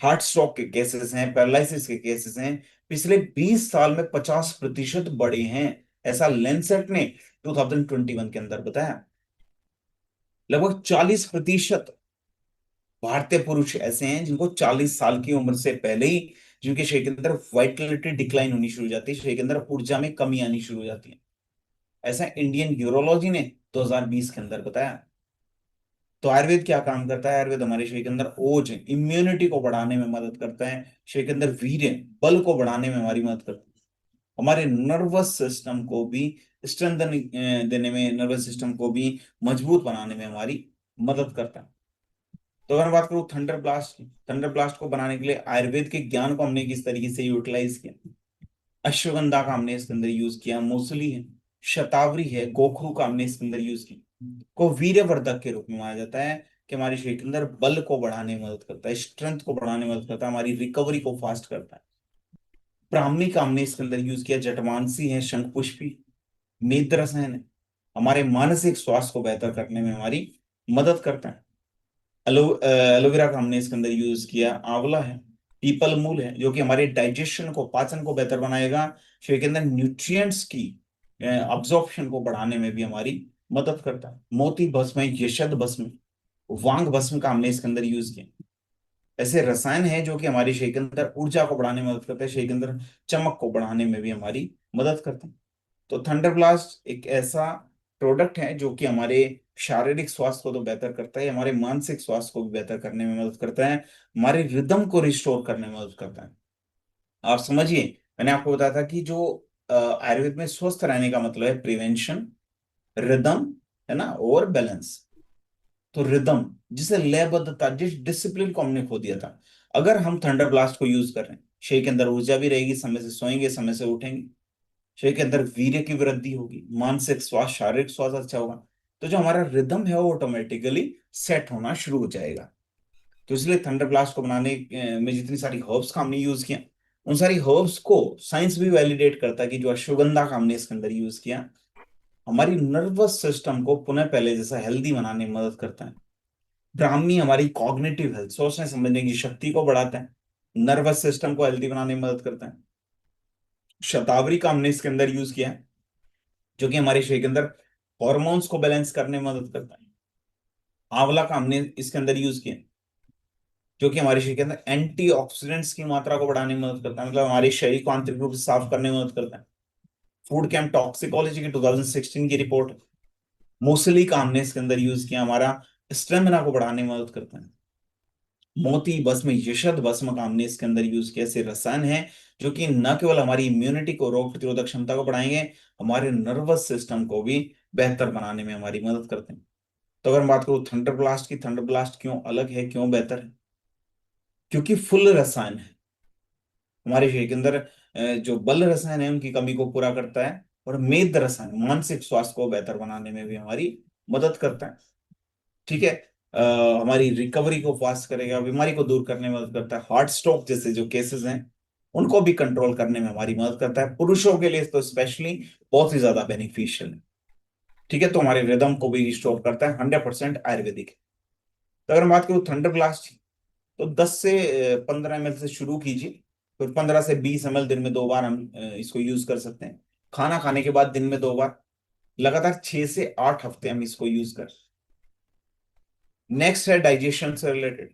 हार्ट स्ट्रोक के केसेस हैं, पैरालिसिस के केसेस हैं, पिछले 20 साल में 50% बढ़े हैं, ऐसा लेंसेट ने 2021 के अंदर बताया। लगभग 40% भारतीय पुरुष ऐसे हैं जिनको 40 साल की उम्र से पहले ही, जिनके शरीर के अंदर वाइटलिटी डिक्लाइन होनी शुरू हो जाती है, शरीर के अंदर ऊर्जा में कमी आनी शुरू हो जाती है। ऐसा इंडियन यूरोलॉजी ने 2020 के अंदर बताया। तो आयुर्वेद क्या काम करता है? आयुर्वेद हमारे शरीर के अंदर ओज, इम्यूनिटी को बढ़ाने में मदद करता है, शरीर के अंदर वीर्य, बल को बढ़ाने में हमारी मदद करता है, हमारे नर्वस सिस्टम को भी स्ट्रेंथन देने में, नर्वस सिस्टम को भी मजबूत बनाने में हमारी मदद करता है। तो अगर मैं बात करूं थंडर ब्लास्ट की, थंडर ब्लास्ट को बनाने के लिए आयुर्वेद के ज्ञान को हमने किस तरीके से यूटिलाइज किया। अश्वगंधा का हमने इसके अंदर यूज किया, मूसली है, शतावरी है, गोखरू का हमने इसके अंदर यूज किया। को वीर्यवर्धक के रूप में माना जाता है कि हमारे शरीर के अंदर बल को बढ़ाने में मदद करता है, स्ट्रेंथ को बढ़ाने में मदद करता है, हमारी रिकवरी को फास्ट करता है। ब्राह्मी का हमने इसके अंदर यूज किया, जटमानसी है, शंखपुष्पी, मेद्रसन है, हमारे मानसिक स्वास्थ्य को बेहतर करने में हमारी मदद करता है। एलोवेरा का हमने इसके अंदर यूज किया, आंवला है, पीपल मूल है, जो कि हमारे डाइजेशन को, पाचन को बेहतर बनाएगा, शरीर के अंदर न्यूट्रिएंट्स की अब्जॉर्प्शन को बढ़ाने में भी हमारी मदद करता है। मोती भस्म है, यशद भस्म, वांग भस्म का हमने इसके अंदर यूज किया। ऐसे रसायन है जो कि हमारे शरीर के अंदर ऊर्जा को बढ़ाने में मदद करता है, शरीर के अंदर चमक को बढ़ाने में भी हमारी मदद करते हैं। तो थंडर ब्लास्ट एक ऐसा प्रोडक्ट है जो कि हमारे शारीरिक स्वास्थ्य को तो बेहतर करता है, हमारे मानसिक स्वास्थ्य को भी बेहतर करने में मदद करता है, हमारे रिदम को रिस्टोर करने में मदद करता है। आप समझिए, मैंने आपको बताया था कि जो आयुर्वेद में स्वस्थ रहने का मतलब है प्रिवेंशन, रिदम, है ना, और बैलेंस। तो रिदम, जिसे लयबद्धता, जिस डिसिप्लिन को हमने खो दिया था, अगर हम थंडर ब्लास्ट को यूज कर रहे हैं, शरीर के अंदर ऊर्जा भी रहेगी, समय से सोएंगे, समय से उठेंगे, शरीर के अंदर वीर्य की वृद्धि होगी, मानसिक स्वास्थ्य, शारीरिक स्वास्थ्य अच्छा होगा, तो जो हमारा रिदम है वो ऑटोमेटिकली सेट होना शुरू हो जाएगा। तो इसलिए थंडर ब्लास्ट को बनाने में जितनी सारी हर्ब्स का हमने यूज किया, उन सारी हर्ब्स को साइंस भी वैलिडेट करता है कि जो अश्वगंधा का हमने इसके अंदर यूज किया, हमारी नर्वस सिस्टम को पुनः पहले जैसा हेल्दी बनाने में मदद करता है। ब्राह्मी हमारी कॉग्निटिव हेल्थ, सोचने समझने की शक्ति को बढ़ाता है, नर्वस सिस्टम को हेल्दी बनाने में मदद करता है। शतावरी का हमने इसके अंदर यूज किया है, जो कि हमारे शरीर के अंदर हॉर्मोन्स को बैलेंस करने में मदद करता है। आंवला का हमने इसके अंदर यूज किया, जो कि हमारे शरीर के अंदर एंटीऑक्सीडेंट्स की मात्रा को बढ़ाने में मदद करता है, मतलब हमारे शरीर को आंतरिक रूप से साफ करने में मदद करता है। फूड कैंप टॉक्सिकोलॉजी की 2016 की रिपोर्ट, मूसली का हमने इसके अंदर यूज किया, हमारा स्टेमिना को बढ़ाने में मदद करता है। मोती भस्म, यशद भस्म का हमने इसके अंदर यूज किया। ऐसे रसायन हैं जो कि न केवल हमारी इम्यूनिटी को, रोग प्रतिरोधक क्षमता को बढ़ाएंगे, हमारे नर्वस सिस्टम को भी बेहतर बनाने में हमारी मदद करते हैं। तो अगर हम बात करूं थंडर ब्लास्ट की, थंडर ब्लास्ट क्यों अलग है, क्यों बेहतर है? क्योंकि फुल रसायन है हमारे शरीर के अंदर, जो बल रसायन है उनकी कमी को पूरा करता है, और मेद रसायन मानसिक स्वास्थ्य को बेहतर बनाने में भी हमारी मदद करता है। ठीक है। हमारी रिकवरी को फास्ट करेगा, बीमारी को दूर करने में मदद करता है, हार्ट स्ट्रोक जैसे जो केसेस हैं उनको भी कंट्रोल करने में हमारी मदद करता है। पुरुषों के लिए तो स्पेशली बहुत ही ज्यादा बेनिफिशियल है। ठीक है, तो हमारे रिदम को भी रिस्टोर करता है, 100% आयुर्वेदिक है। तो अगर हम बात करूँ थंडर ब्लास्ट, तो 10 से 15 ml से शुरू कीजिए, फिर 15 से 20 ml दिन में 2 बार हम इसको यूज कर सकते हैं। खाना खाने के बाद दिन में 2 बार, लगातार 6 से 8 हफ्ते हम इसको यूज कर। नेक्स्ट है डाइजेशन से रिलेटेड,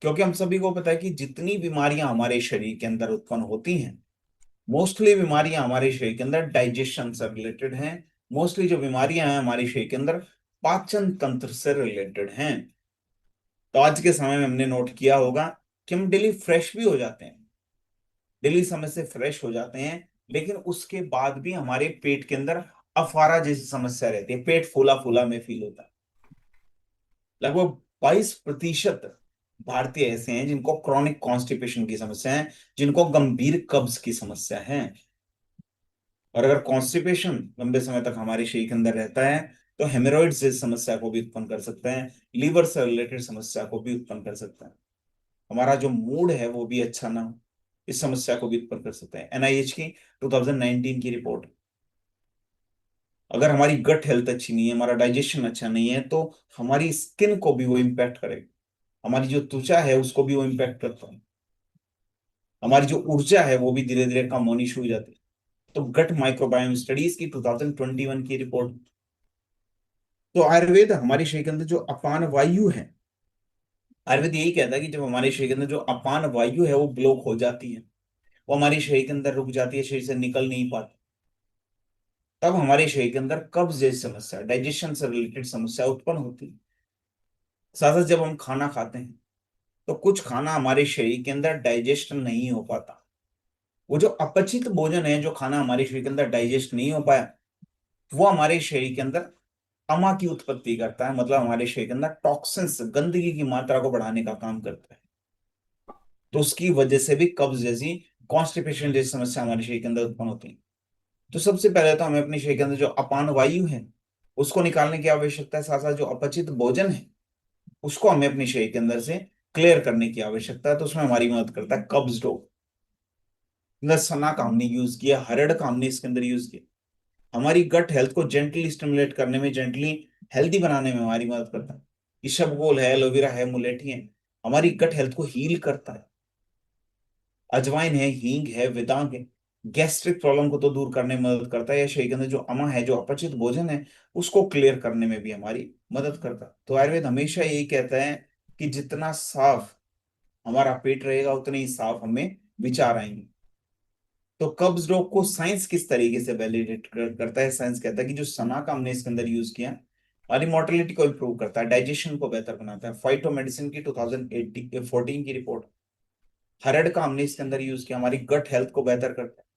क्योंकि हम सभी को पता है कि जितनी बीमारियां हमारे शरीर के अंदर उत्पन्न होती हैं, मोस्टली बीमारियां हमारे शरीर के अंदर डाइजेशन से रिलेटेड हैं। मोस्टली जो बीमारियां हैं हमारे शरीर के अंदर पाचन तंत्र से रिलेटेड हैं। तो आज के समय में हमने नोट किया होगा कि हम डेली फ्रेश भी हो जाते हैं, डेली समय से फ्रेश हो जाते हैं, लेकिन उसके बाद भी हमारे पेट के अंदर अफारा जैसी समस्या रहती है, पेट फूला फूला में फील होता है। लगभग 22% भारतीय ऐसे हैं जिनको क्रॉनिक कॉन्स्टिपेशन की समस्या है, जिनको गंभीर कब्ज की समस्या है। और अगर कॉन्स्टिपेशन लंबे समय तक हमारे शरीर के अंदर रहता है, तो हेमोरॉइड्स जैसी समस्या को भी उत्पन्न कर सकता है, लीवर से रिलेटेड समस्या को भी उत्पन्न कर सकता है, हमारा जो मूड है वो भी अच्छा ना हो, इस समस्या को भी उत्पन्न कर सकते हैं। एनआईएच की 2019 की रिपोर्ट, अगर हमारी गट हेल्थ अच्छी नहीं है, हमारा डाइजेशन अच्छा नहीं है, तो हमारी स्किन को भी वो इम्पैक्ट करेगा, हमारी जो त्वचा है उसको भी वो इम्पैक्ट करता है, हमारी जो ऊर्जा है वो भी धीरे धीरे कम होनी शुरू हो जाती है। तो गट माइक्रोबायोम स्टडीज की 2021 की रिपोर्ट, तो आयुर्वेद हमारे शरीर के अंदर जो अपान वायु है, आयुर्वेद यही कहता है कि जब हमारे शरीर के अंदर जो अपान वायु है वो ब्लॉक हो जाती है, वो हमारे शरीर के अंदर रुक जाती है, शरीर से निकल नहीं पाती, तब हमारे शरीर के अंदर कब्ज जैसी समस्या, डाइजेशन से रिलेटेड समस्या उत्पन्न होती है। साथ साथ जब हम खाना खाते हैं, तो कुछ खाना हमारे शरीर के अंदर डाइजेस्ट नहीं हो पाता, वो जो अपचित भोजन है, जो खाना हमारे शरीर के अंदर डाइजेस्ट नहीं हो पाया, वो हमारे शरीर के अंदर अमा की उत्पत्ति करता है, मतलब हमारे शरीर के अंदर टॉक्सिन्स, गंदगी की मात्रा को बढ़ाने का काम करता है। तो उसकी वजह से भी कब्ज जैसी, कॉन्स्टिपेशन जैसी समस्या हमारे शरीर के अंदर उत्पन्न होती है। तो सबसे पहले तो हमें अपने शरीर के अंदर जो अपान वायु है उसको निकालने की आवश्यकता है, साथ साथ जो अपचित भोजन है उसको हमें अपने शरीर के अंदर से क्लियर करने की आवश्यकता है। तो उसमें हमारी मदद करता है कब्ज डॉग। सना का हमने यूज किया, हरड़ का हमने इसके अंदर यूज किया, हमारी गट हेल्थ को जेंटली स्टिमुलेट करने में, जेंटली हेल्दी बनाने में हमारी मदद करता है। इसबगोल है, एलोवेरा है, मुलेठी है, हमारी गट हेल्थ को हील करता है। अजवाइन है, हींग है, विदांग है, गैस्ट्रिक प्रॉब्लम को तो दूर करने में मदद करता है, या शरीर के अंदर जो अमा है, जो अपचित भोजन है, उसको क्लियर करने में भी हमारी मदद करता है। तो आयुर्वेद हमेशा यही कहता है कि जितना साफ हमारा पेट रहेगा उतने ही साफ हमें विचार आएंगे। तो कब्ज रोग को साइंस किस तरीके से वैलिडेट करता है? साइंस कहता है कि जो सना का हमने इसके अंदर यूज किया, हमारी मोटिलिटी को इंप्रूव करता है, डाइजेशन को बेहतर बनाता है। फाइटो मेडिसिन की 2014 की रिपोर्ट, हरड़ का हमने इसके अंदर यूज किया, हमारी गट हेल्थ को बेहतर करता है,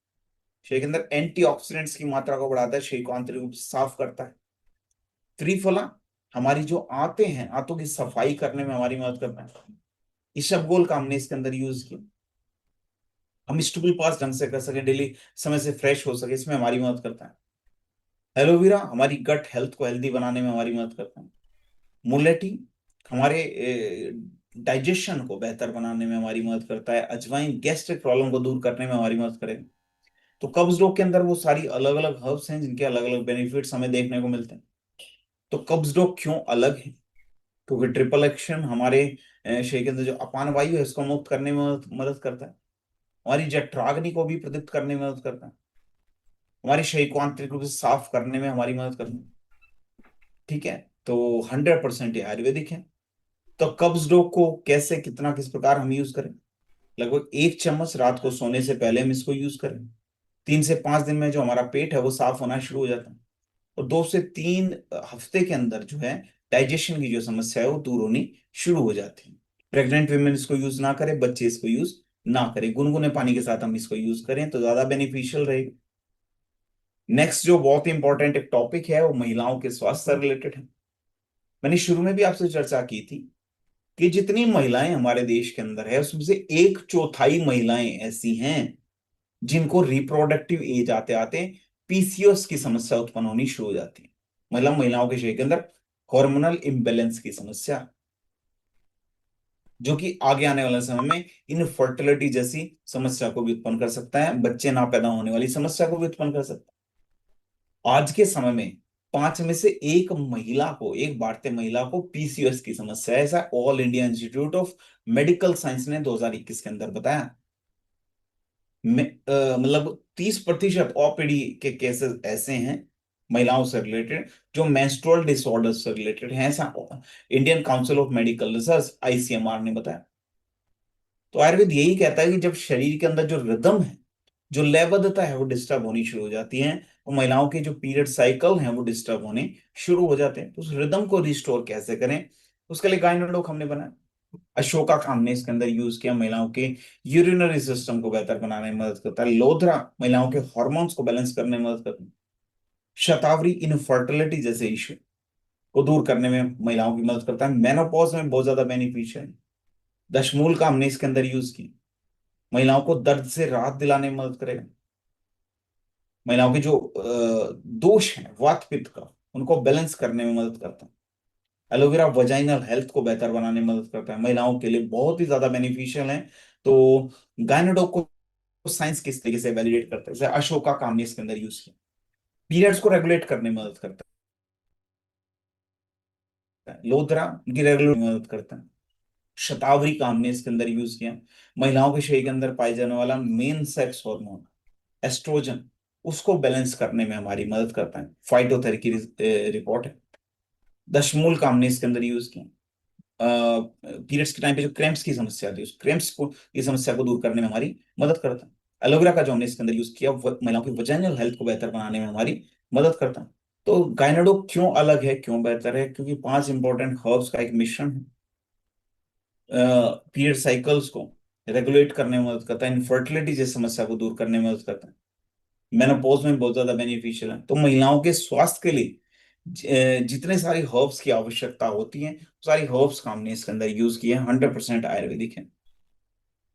शरीर के अंदर एंटीऑक्सीडेंट्स की मात्रा को बढ़ाता है, शरीर को आंतरिक रूप से साफ करता है। त्रिफला हमारी जो आंतें हैं, आंतों की सफाई करने में हमारी मदद करता है। इसबगोल का हमने इसके अंदर यूज किया, हम स्टूल पास ढंग से कर सके, डेली समय से फ्रेश हो सके, इसमें हमारी मदद करता है। एलोवेरा हमारी गट हेल्थ को हेल्दी बनाने में हमारी मदद करता है। मुलेठी हमारे डाइजेशन को बेहतर बनाने में हमारी मदद करता है। अजवाइन गैस्ट्रिक प्रॉब्लम को दूर करने में हमारी मदद करेगा। तो कब्ज रोग के अंदर वो सारी अलग अलग हर्ब्स हैं जिनके अलग अलग बेनिफिट्स हमें देखने को मिलते हैं। तो कब्ज रोग क्यों अलग है? क्योंकि ट्रिपल एक्शन हमारे शरीर के अंदर जो अपान वायु है उसको मुक्त करने में मदद करता है, हमारी जठराग्नि को भी प्रदीप्त करने में मदद करता है, हमारे शरीर को आंतरिक रूप से साफ करने में हमारी मदद करता है, ठीक है, तो 100% ये आयुर्वेदिक है। तो कब्ज रोग को कैसे, कितना, किस प्रकार हम यूज करें? लगभग 1 चम्मच रात को सोने से पहले हम इसको यूज करें। 3 से 5 दिन में जो हमारा पेट है वो साफ होना शुरू हो जाता है। और 2 से 3 हफ्ते के अंदर जो है डाइजेशन की जो समस्या है वो दूर होनी शुरू हो जाती है। प्रेग्नेंट वुमेन इसको यूज ना करें, बच्चे इसको यूज ना करें, गुनगुने पानी के साथ हम इसको यूज करें तो ज्यादा बेनिफिशियल रहेगा। नेक्स्ट जो बहुत ही इंपॉर्टेंट एक टॉपिक है वो महिलाओं के स्वास्थ्य से रिलेटेड है। मैंने शुरू में भी आपसे चर्चा की थी कि जितनी महिलाएं हमारे देश के अंदर है उसमें से 1/4 महिलाएं ऐसी हैं जिनको रिप्रोडक्टिव एज आते आते पीसीओएस की समस्या उत्पन्न होनी शुरू हो जाती है। मतलब महिलाओं के शरीर के अंदर हार्मोनल इम्बेलेंस की समस्या, जो कि आगे आने वाले समय में इनफर्टिलिटी जैसी समस्या को भी उत्पन्न कर सकता है, बच्चे ना पैदा होने वाली समस्या को भी उत्पन्न कर सकता है। आज के समय में 5 में से 1 महिला को, एक भारतीय महिला को पीसीओएस की समस्या है, ऐसा all India institute of medical science ने 2021 के अंदर बताया। मतलब 30% ओपीडी के केसेस ऐसे हैं महिलाओं से रिलेटेड जो मेंस्ट्रुअल डिसऑर्डर से रिलेटेड हैं, ऐसा Indian council of medical research ICMR ने बताया। तो आयुर्वेद यही कहता है कि जब शरीर के अंदर जो रिदम है, जो लयबद्धता है वो डिस्टर्ब होनी शुरू हो जाती है, और महिलाओं के जो पीरियड साइकिल हैं वो डिस्टर्ब होने शुरू हो जाते हैं। तो उस रिदम को रिस्टोर कैसे करें, उसके लिए गायनेकोलॉग हमने बनाया। अशोका का हमने इसके अंदर यूज किया, महिलाओं के यूरिनरी सिस्टम को बेहतर बनाने में मदद करता है। लोधरा महिलाओं के हार्मोन्स को बैलेंस करने में मदद करता है। शतावरी इनफर्टिलिटी जैसे इश्यू को दूर करने में महिलाओं की मदद करता है, मेनोपॉज में बहुत ज्यादा बेनिफिशियल है। दशमूल का हमने इसके अंदर यूज किया, महिलाओं को दर्द से राहत दिलाने में मदद करेगा। महिलाओं के जो दोष हैं वात पित्त का, उनको बैलेंस करने में मदद करता है। एलोवेरा वजाइनल हेल्थ को बेहतर बनाने में मदद करता है, महिलाओं के लिए बहुत ही ज्यादा बेनिफिशियल है। तो गायनेडोक को साइंस किस तरीके से वैलिडेट करता है, जैसे अशोका का हमने इसके अंदर यूज किया, पीरियड्स को रेगुलेट करने में मदद करता है। लोथरा उनकी रेगुलेट में मदद करता है। शतावरी का हमने इसके अंदर यूज किया, महिलाओं के शरीर के अंदर पाए जाने वाला मेन सेक्स हार्मोन एस्ट्रोजन, उसको बैलेंस करने में हमारी मदद करता है। फाइटोथेरेपी रिपोर्ट है। दशमूल का हमने इसके अंदर यूज किया, पीरियड्स के टाइम पे जो क्रैम्प्स की समस्या आती है उस क्रैम्प्स को, ये समस्या को दूर करने में हमारी मदद करता है। एलोवेरा का जो हमने इसके अंदर यूज किया महिलाओं की वजाइनल हेल्थ को बेहतर बनाने में हमारी मदद करता है। तो गायनेडो क्यों अलग है, क्यों बेहतर है? क्योंकि 5 इंपॉर्टेंट हर्ब्स का एक मिश्रण है। पीरियड साइकिल्स को रेगुलेट करने में मदद करता है, इनफर्टिलिटी जैसी समस्या को दूर करने में मदद करता है, मेनोपॉज में बहुत ज्यादा बेनिफिशियल है। तो महिलाओं के स्वास्थ्य के लिए जितने सारी हर्ब्स की आवश्यकता होती है, सारी हर्ब्स का हमने इसके अंदर यूज किया है, 100% आयुर्वेदिक है।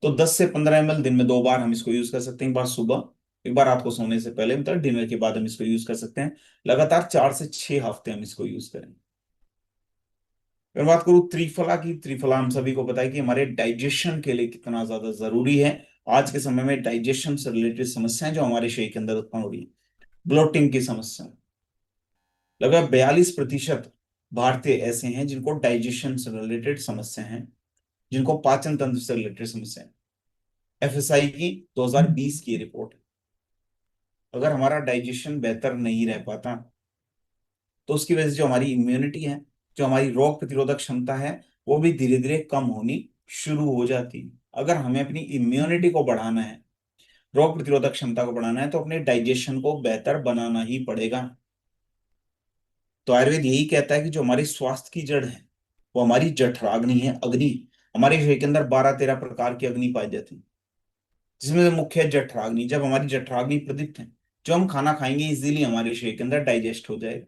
तो 10 से 15 ml दिन में 2 बार हम इसको यूज कर सकते हैं, एक बार सुबह, एक बार रात को सोने से पहले, मतलब डिनर के बाद हम इसको यूज कर सकते हैं। लगातार 4 से 6 हफ्ते हम इसको यूज करें। फिर बात करूं त्रिफला की, त्रिफला हम सभी को पता है कि हमारे डाइजेशन के लिए कितना ज्यादा जरूरी है। आज के समय में डाइजेशन से रिलेटेड समस्याएं जो हमारे शरीर के अंदर उत्पन्न हो रही है, ब्लोटिंग की समस्या, लगभग 42% भारतीय ऐसे हैं जिनको डाइजेशन से रिलेटेड समस्या है, जिनको पाचन तंत्र से रिलेटेड समस्या है। एफएसआई की 2020 की रिपोर्ट है। अगर हमारा डाइजेशन बेहतर नहीं रह पाता तो उसकी वजह से जो हमारी इम्यूनिटी है, जो हमारी रोग प्रतिरोधक क्षमता है, वो भी धीरे धीरे कम होनी शुरू हो जाती है। अगर हमें अपनी इम्यूनिटी को बढ़ाना है, रोग प्रतिरोधक क्षमता को बढ़ाना है, तो अपने डाइजेशन को बेहतर बनाना ही पड़ेगा। तो आयुर्वेद यही कहता है कि जो हमारी स्वास्थ्य की जड़ है वो हमारी जठराग्नि है, अग्नि। हमारे शरीर के अंदर 12-13 प्रकार की अग्नि पाई जाती है, जिसमें से मुख्य है जठराग्नि। जब हमारी जठराग्नि प्रदीप्त है, जो हम खाना खाएंगे इजीली हमारे शरीर के अंदर डाइजेस्ट हो जाएगा,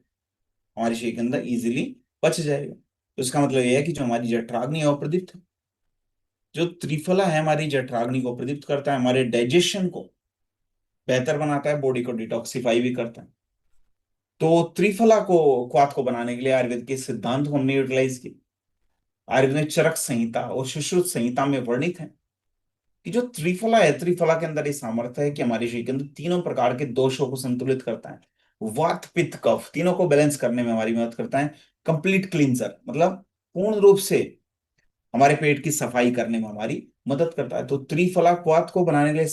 हमारे शरीर के अंदर इजीली पच जाएगा। तो इसका मतलब यह है कि जो हमारी जठराग्नि है वो प्रदीप्त है। जो त्रिफला है हमारी जठराग्नि को प्रदीप्त करता है, हमारे डाइजेशन को बेहतर बनाता है, बॉडी को डिटॉक्सिफाई भी करता है। तो त्रिफला को क्वाथ को बनाने के लिए आयुर्वेद के सिद्धांत को हमने यूटिलाइज किया। आयुर्वेद में चरक संहिता और सुश्रुत संहिता में वर्णित है कि जो त्रिफला है, त्रिफला के अंदर ये सामर्थ्य है कि हमारे शरीर के अंदर तीनों प्रकार के दोषों को संतुलित करता है। वात पित्त कफ तीनों को बैलेंस करने में हमारी मदद करता है। कंप्लीट क्लींजर, मतलब पूर्ण रूप से हमारे पेट की सफाई करने में हमारी मदद करता है। तो त्रिफला क्वाथ को बनाने के लिए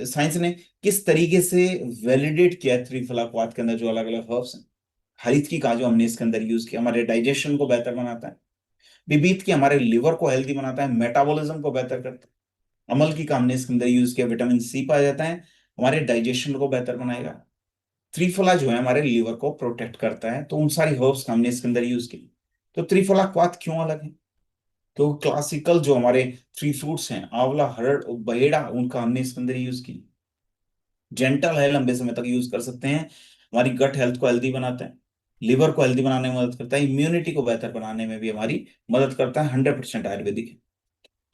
साइंस ने किस तरीके से वैलिडेट किया है त्रिफला क्वाथ के अंदर जो अलग अलग हर्ब्स हैं, हरित की का जो हमने इसके अंदर यूज किया, हमारे डाइजेशन को बेहतर बनाता है। विविध की हमारे लिवर को हेल्दी बनाता है, मेटाबॉलिज्म को बेहतर करता है। अमल की का हमने इसके अंदर यूज किया, विटामिन सी पाया जाता है, हमारे डाइजेशन को बेहतर बनाएगा। त्रिफला जो है हमारे लिवर को प्रोटेक्ट करता है। तो उन सारी हर्ब्स का हमने इसके अंदर यूज की। तो त्रिफला क्वाथ क्यों अलग है? तो क्लासिकल जो हमारे थ्री फ्रूट्स हैं, आंवला, हरड़ और बहेड़ा, उनका हमने इसके अंदर यूज की। जेंटल है, लंबे समय तक यूज कर सकते हैं, हमारी गट हेल्थ को हेल्दी बनाता है, लिवर को हेल्दी बनाने में मदद करता है, इम्यूनिटी को बेहतर बनाने में भी हमारी मदद करता है। 100% आयुर्वेदिक है।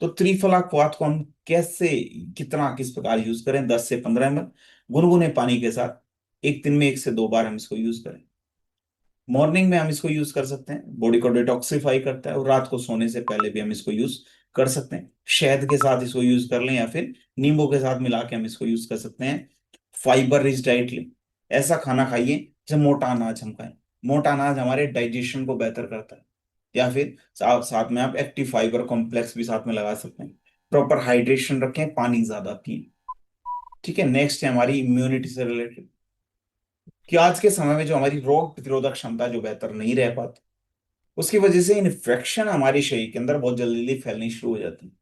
तो त्रिफला क्वाथ को हम कैसे, कितना, किस प्रकार यूज करें? 10 से 15 ml गुनगुने पानी के साथ एक दिन में 1 से 2 बार हम इसको यूज करें। मॉर्निंग में हम इसको यूज कर सकते हैं, बॉडी को डिटॉक्सिफाई करता है, और रात को सोने से पहले भी हम इसको यूज कर सकते हैं। शहद के साथ इसको यूज कर लें या फिर नींबू के साथ मिला के हम इसको यूज कर सकते हैं। फाइबर रिच डाइट लें, ऐसा खाना खाइए जब मोटा अनाज हम खाएं। मोटा अनाज हमारे डाइजेशन को बेहतर करता है। या फिर साथ में आप एक्टिव फाइबर कॉम्प्लेक्स भी साथ में लगा सकते हैं। प्रॉपर हाइड्रेशन रखें, पानी ज्यादा पिए। ठीक है, नेक्स्ट है हमारी इम्यूनिटी से रिलेटेड, कि आज के समय में जो हमारी रोग प्रतिरोधक क्षमता जो बेहतर नहीं रह पाती, उसकी वजह से इन्फेक्शन हमारे शरीर के अंदर बहुत जल्दी फैलनी शुरू हो जाती है।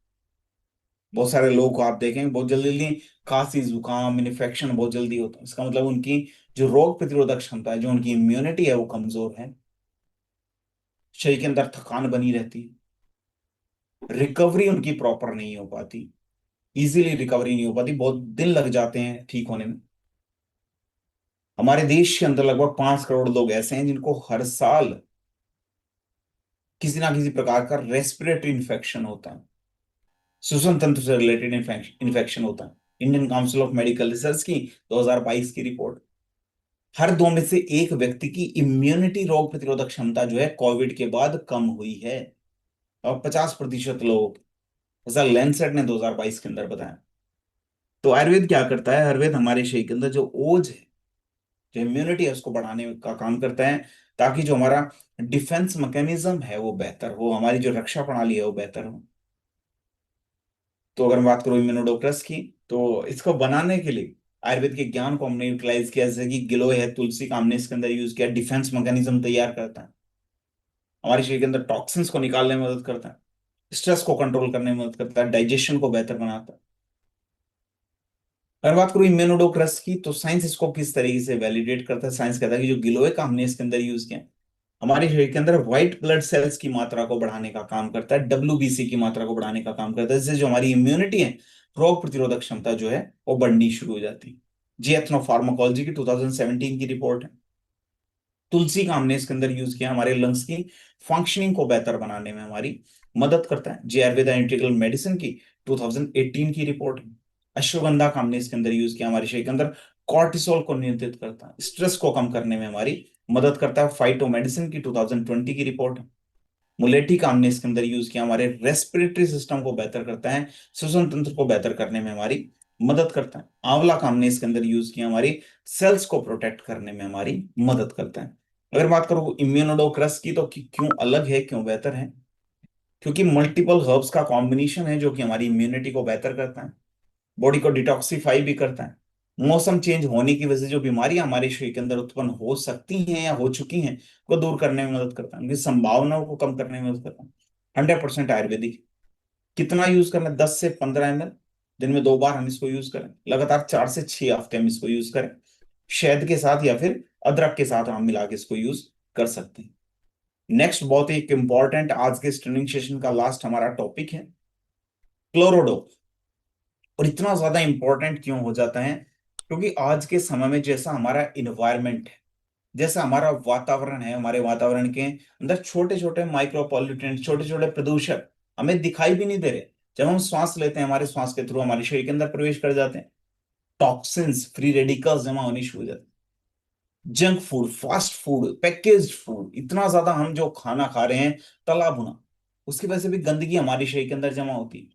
बहुत सारे लोग को आप देखेंगे बहुत जल्दी खांसी जुकाम इन्फेक्शन बहुत जल्दी होता है। इसका मतलब उनकी जो रोग प्रतिरोधक क्षमता है, जो उनकी इम्यूनिटी है, वो कमजोर है। शरीर के अंदर थकान बनी रहती है, रिकवरी उनकी प्रॉपर नहीं हो पाती, इजीली रिकवरी नहीं हो पाती, बहुत दिन लग जाते हैं ठीक होने में। हमारे देश के अंदर लगभग 5 करोड़ लोग ऐसे हैं जिनको हर साल किसी ना किसी प्रकार का रेस्पिरेटरी इन्फेक्शन होता है, श्वसन तंत्र से रिलेटेड इन्फेक्शन होता है। Indian council of medical research की 2022 की रिपोर्ट, हर 2 में से 1 व्यक्ति की इम्यूनिटी, रोग प्रतिरोधक क्षमता जो है कोविड के बाद कम हुई है। और 50% लोग, ऐसा लैंसेट ने 2022 के अंदर बताया। तो आयुर्वेद क्या करता है? आयुर्वेद हमारे शरीर के अंदर जो ओज है, जो इम्यूनिटी है, उसको बढ़ाने का काम करता है, ताकि जो हमारा डिफेंस मैकेनिज्म है वो बेहतर हो, हमारी जो रक्षा प्रणाली है वो बेहतर हो। तो अगर मैं बात करूं इम्यूनोडोक्रस की, तो इसको बनाने के लिए आयुर्वेद के ज्ञान को हमने यूटिलाइज किया, जैसे कि गिलोय है, तुलसी का हमने इसके अंदर यूज किया, डिफेंस मैकेनिज्म तैयार करता है, हमारे शरीर के अंदर टॉक्सिन्स को निकालने में मदद करता है, स्ट्रेस को कंट्रोल करने में मदद करता है, डाइजेशन को बेहतर बनाता है। अगर बात करूं इम्यूनोडोक्रस की, तो साइंस इसको किस तरीके से वैलिडेट करता है? साइंस कहता है कि जो गिलोय का हमने इसके अंदर यूज किया, हमारे शरीर के अंदर व्हाइट ब्लड सेल्स की मात्रा को बढ़ाने का काम करता है, डब्ल्यूबीसी की मात्रा को बढ़ाने का काम करता है, जिससे जो हमारी इम्यूनिटी है, रोग प्रतिरोधक क्षमता जो है वो बढ़नी शुरू हो जाती है। जी एथनो फार्माकोलॉजी की 2017 की रिपोर्ट है। तुलसी का हमने इसके अंदर यूज किया, हमारे लंग्स की फंक्शनिंग को बेहतर बनाने में हमारी मदद करता है। जी आयुर्वेदा इंटीग्रल मेडिसिन की 2018 की रिपोर्ट है। अश्वगंधा का हमने इसके अंदर यूज किया, हमारे शरीर के अंदर कॉर्टिसोल को नियंत्रित करता है, स्ट्रेस को कम करने में हमारी मदद करता है। फाइटो मेडिसिन की 2020 की रिपोर्ट है। मुलेठी का हमने इसके अंदर यूज किया, हमारे रेस्पिरेटरी सिस्टम को बेहतर करता है, श्वसन तंत्र को बेहतर करने में हमारी मदद करता है। आंवला का हमने इसके अंदर यूज किया, हमारी सेल्स को प्रोटेक्ट करने में हमारी मदद करता है। अगर बात करो इम्यूनोडोक्रस की, तो क्यों अलग है, क्यों बेहतर है? क्योंकि मल्टीपल हर्ब्स का कॉम्बिनेशन है, जो कि हमारी इम्यूनिटी को बेहतर करता है, बॉडी को डिटॉक्सिफाई भी करता है। मौसम चेंज होने की वजह से जो बीमारियां हमारे शरीर के अंदर उत्पन्न हो सकती हैं या हो चुकी हैं, को दूर करने में मदद करता है, उनकी संभावनाओं को कम करने में मदद करता है। 100% आयुर्वेदिक। कितना यूज करना है? 10 से 15 ml, दिन में 2 बार हम इसको यूज करें, लगातार 4 से 6 हफ्ते हम इसको यूज करें। शहद के साथ या फिर अदरक के साथ हम मिला के इसको यूज कर सकते हैं। नेक्स्ट, बहुत ही एक इंपॉर्टेंट, आज के ट्रेनिंग सेशन का लास्ट हमारा टॉपिक है क्लोरोडो। और इतना ज्यादा इंपॉर्टेंट क्यों हो जाता है? क्योंकि आज के समय में जैसा हमारा इन्वायरमेंट है, जैसा हमारा वातावरण है, हमारे वातावरण के अंदर छोटे छोटे माइक्रो पॉल्यूटेंट, छोटे छोटे प्रदूषक हमें दिखाई भी नहीं दे रहे। जब हम श्वास लेते हैं, हमारे श्वास के थ्रू हमारे शरीर के अंदर प्रवेश कर जाते हैं, टॉक्सिन्स, फ्री रेडिकल्स जमा होनी शुरू हो जाते हैं। Junk food, fast food, packaged food, इतना ज्यादा हम जो खाना खा रहे हैं, तला भुना, उसकी वजह से भी गंदगी हमारे शरीर के अंदर जमा होती है।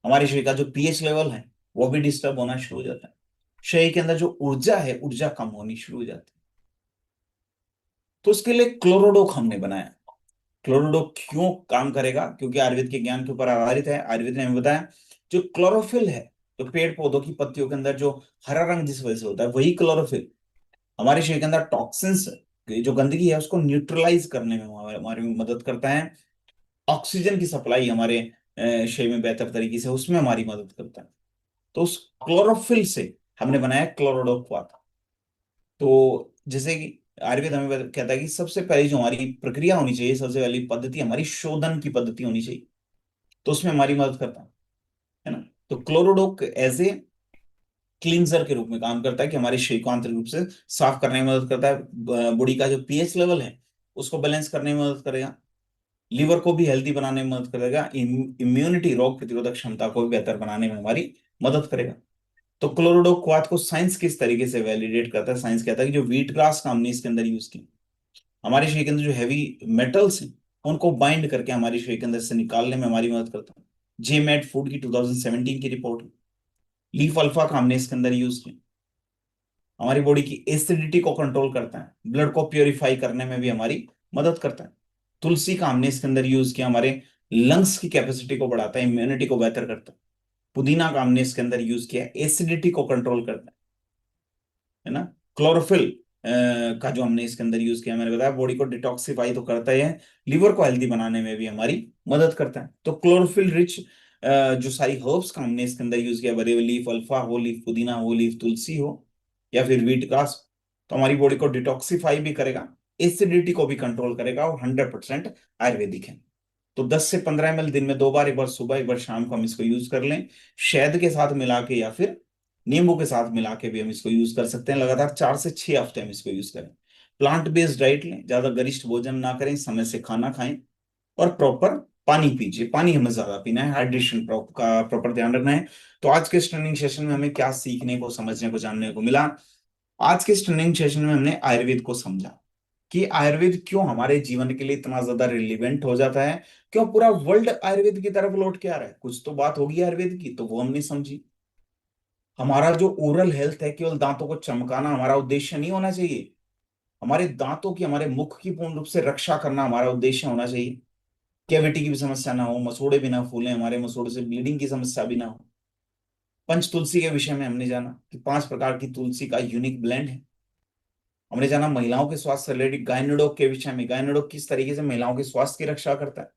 हमारे शरीर का जो पीएच लेवल है वो भी डिस्टर्ब होना शुरू हो जाता है। शरीर के अंदर जो ऊर्जा है, ऊर्जा कम होनी शुरू हो जाती है। तो उसके लिए क्लोरोडोक हमने बनाया। क्लोरोडोक क्यों काम करेगा? क्योंकि आयुर्वेद के ज्ञान के ऊपर आधारित है। आयुर्वेद ने हमें बताया, जो क्लोरोफिल है, तो पेड़ पौधों की पत्तियों के अंदर जो हरा रंग जिस वजह से होता है, वही क्लोरोफिल हमारे शरीर के अंदर टॉक्सिन्स जो गंदगी है उसको न्यूट्रलाइज करने में हमारी मदद करता है। ऑक्सीजन की सप्लाई हमारे शरीर में बेहतर तरीके से उसमें हमारी मदद करता है। तो उस क्लोरोफिल से हमने बनाया क्लोरोडोक्वाथ। तो जैसे कि आयुर्वेद हमें कहता है कि सबसे पहली जो हमारी प्रक्रिया होनी चाहिए, सबसे पहली पद्धति हमारी शोधन की पद्धति होनी चाहिए, तो उसमें हमारी मदद करता है ना। तो क्लोरोडोक एज ए क्लींजर के रूप में काम करता है कि हमारे शरीर को आंतरिक रूप से साफ करने में मदद करता है। बॉडी का जो पीएच लेवल है उसको बैलेंस करने में मदद करेगा। लीवर को भी हेल्दी बनाने में मदद करेगा। इम्यूनिटी, रोग प्रतिरोधक क्षमता को भी बेहतर बनाने में हमारी मदद करेगा। तो क्लोरोडोक्वाथ को साइंस किस तरीके से वैलिडेट करता है? साइंस कहता है कि जो व्हीट ग्रास का हमने इसके अंदर यूज किया, हमारे शरीर के अंदर जो हैवी मेटल्स हैं उनको बाइंड करके हमारे शरीर के अंदर से निकालने में हमारी मदद करता है। जेमेट फूड की 2017 की रिपोर्ट है। लीफ अल्फा का हमने इसके अंदर यूज किया, हमारी बॉडी की एसिडिटी को कंट्रोल करता है, ब्लड को प्योरीफाई करने में भी हमारी मदद करता है। तुलसी का हमने इसके अंदर यूज किया, हमारे लंग्स की कैपेसिटी को बढ़ाता है, इम्यूनिटी को बेहतर करता है। पुदीना का हमने इसके अंदर यूज किया, एसिडिटी को कंट्रोल करता है ना। क्लोरोफिल का जो हमने इसके अंदर यूज किया, मैंने बताया बॉडी को डिटॉक्सिफाई तो करता ही है, लिवर को हेल्दी बनाने में भी हमारी मदद करता है। तो क्लोरोफिल रिच जो सारी हर्ब्स का हमने इसके अंदर यूज किया, बड़े लीफ अल्फा हो, लीफ पुदीना हो, लीफ तुलसी हो, या फिर व्हीट ग्रास, तो हमारी बॉडी को डिटॉक्सिफाई भी करेगा, एसिडिटी को भी कंट्रोल करेगा, और 100% आयुर्वेदिक है। तो 10 से 15 ml दिन में 2 बार, एक बार सुबह एक बार शाम को हम इसको यूज कर लें, शहद के साथ मिला के या फिर नींबू के साथ मिला के भी हम इसको यूज कर सकते हैं। लगातार 4 से 6 हफ्ते हम इसको यूज करें। प्लांट बेस्ड डाइट लें, ज्यादा गरिष्ठ भोजन ना करें, समय से खाना खाएं, और प्रॉपर पानी पीजिए। पानी हमें ज्यादा पीना है, हाइड्रेशन का प्रॉपर ध्यान रखना है। तो आज के ट्रेनिंग सेशन में हमें क्या सीखने को, समझने को, जानने को मिला? आज के इस ट्रेनिंग सेशन में हमने आयुर्वेद को समझा कि आयुर्वेद क्यों हमारे जीवन के लिए इतना ज्यादा रिलेवेंट हो जाता है, क्यों पूरा वर्ल्ड आयुर्वेद की तरफ लौट के आ रहा है। कुछ तो बात होगी आयुर्वेद की, तो वो हमने समझी। हमारा जो ओरल हेल्थ है, केवल दांतों को चमकाना हमारा उद्देश्य नहीं होना चाहिए। हमारे दांतों की, हमारे मुख की पूर्ण रूप से रक्षा करना हमारा उद्देश्य होना चाहिए। कैविटी की भी समस्या ना हो, मसूड़े भी ना फूले, हमारे मसूड़े से ब्लीडिंग की समस्या भी ना हो। पंच तुलसी के विषय में हमने जाना कि 5 प्रकार की तुलसी का यूनिक ब्लेंड है। हमने जाना महिलाओं के स्वास्थ्य से रिलेटेड गायनेडोक के विषय में, गायनेडोक किस तरीके से महिलाओं के स्वास्थ्य की रक्षा करता है।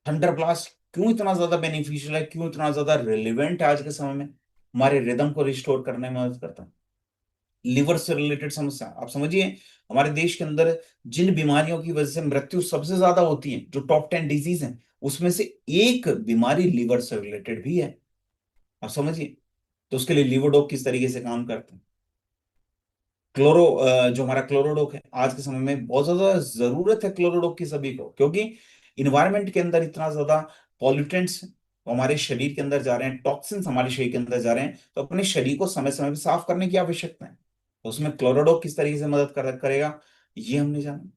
थंडर ब्लास्ट क्यों इतना ज्यादा बेनिफिशियल है, क्यों इतना ज्यादा रिलेवेंट है आज के समय में, हमारे रिदम को रिस्टोर करने में मदद करता है। लिवर से रिलेटेड समस्या आप समझिए, हमारे देश के अंदर जिन बीमारियों की वजह से मृत्यु सबसे ज्यादा होती है, जो टॉप 10 डिजीज हैं, उसमें से एक बीमारी लिवर से रिलेटेड भी है। आप समझिए, तो उसके लिए लिवोडोक किस तरीके से काम करते हैं। जो हमारा क्लोरोडोक है, आज के समय में बहुत ज्यादा जरूरत है क्लोरोडोक की सभी को, क्योंकि इन्वायरमेंट के अंदर इतना ज्यादा पॉल्यूटेंट्स हमारे शरीर के अंदर जा रहे हैं, टॉक्सिन्स हमारे शरीर के अंदर जा रहे हैं, तो अपने शरीर को समय समय पर साफ करने की आवश्यकता है। तो उसमें क्लोरोडोक किस तरीके से मदद करेगा, ये हमने जाना।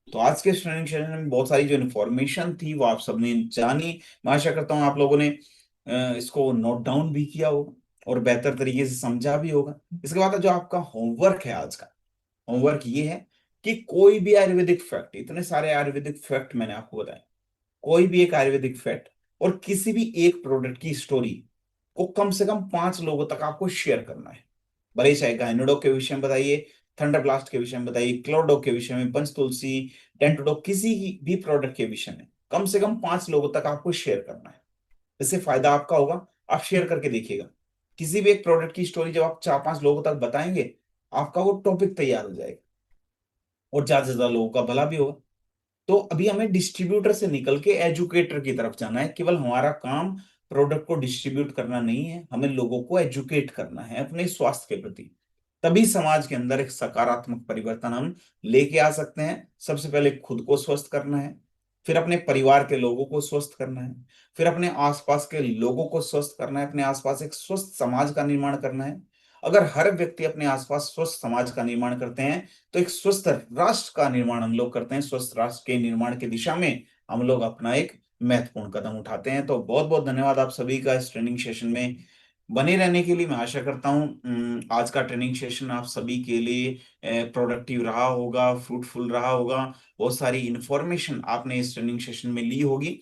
तो आज के ट्रेनिंग सेशन में बहुत सारी जो इन्फॉर्मेशन थी वो आप सबने जानी। मैं आशा करता हूँ आप लोगों ने इसको नोट डाउन भी किया होगा और बेहतर तरीके से समझा भी होगा। इसके बाद जो आपका होमवर्क है आज का, होमवर्क ये है कि कोई भी आयुर्वेदिक फैक्ट, इतने सारे आयुर्वेदिक फैक्ट मैंने आपको बताया, कोई भी एक आयुर्वेदिक फैक्ट और किसी भी एक प्रोडक्ट की स्टोरी को कम से कम 5 लोगों तक आपको शेयर करना है। भले ही चाहे गायनोडोक के विषय में बताइए, थंडर ब्लास्ट के विषय में बताइए, क्लोरोडोक के विषय में, पंच तुलसी, डेंटोडोक, किसी भी प्रोडक्ट के विषय में कम से कम 5 लोगों तक आपको शेयर करना है। इससे फायदा आपका होगा। आप शेयर करके देखिएगा, किसी भी एक प्रोडक्ट की स्टोरी जब आप 4-5 लोगों तक बताएंगे, आपका वो टॉपिक तैयार हो जाएगा और ज्यादा से ज्यादा लोगों का भला भी होगा। तो अभी हमें डिस्ट्रीब्यूटर से निकल के एजुकेटर की तरफ जाना है। केवल हमारा काम प्रोडक्ट को डिस्ट्रीब्यूट करना नहीं है, हमें लोगों को एजुकेट करना है अपने स्वास्थ्य के प्रति। तभी समाज के अंदर एक सकारात्मक परिवर्तन हम लेके आ सकते हैं। सबसे पहले खुद को स्वस्थ करना है, फिर अपने परिवार के लोगों को स्वस्थ करना है, फिर अपने आसपास के लोगों को स्वस्थ करना है, अपने आसपास एक स्वस्थ समाज का निर्माण करना है। अगर हर व्यक्ति अपने आसपास स्वस्थ समाज का निर्माण करते हैं, तो एक स्वस्थ राष्ट्र का निर्माण हम लोग करते हैं। स्वस्थ राष्ट्र के निर्माण की दिशा में हम लोग अपना एक महत्वपूर्ण कदम उठाते हैं। तो बहुत बहुत धन्यवाद आप सभी का इस ट्रेनिंग सेशन में बने रहने के लिए। मैं आशा करता हूँ आज का ट्रेनिंग सेशन आप सभी के लिए प्रोडक्टिव रहा होगा, फ्रूटफुल रहा होगा। बहुत सारी इंफॉर्मेशन आपने इस ट्रेनिंग सेशन में ली होगी।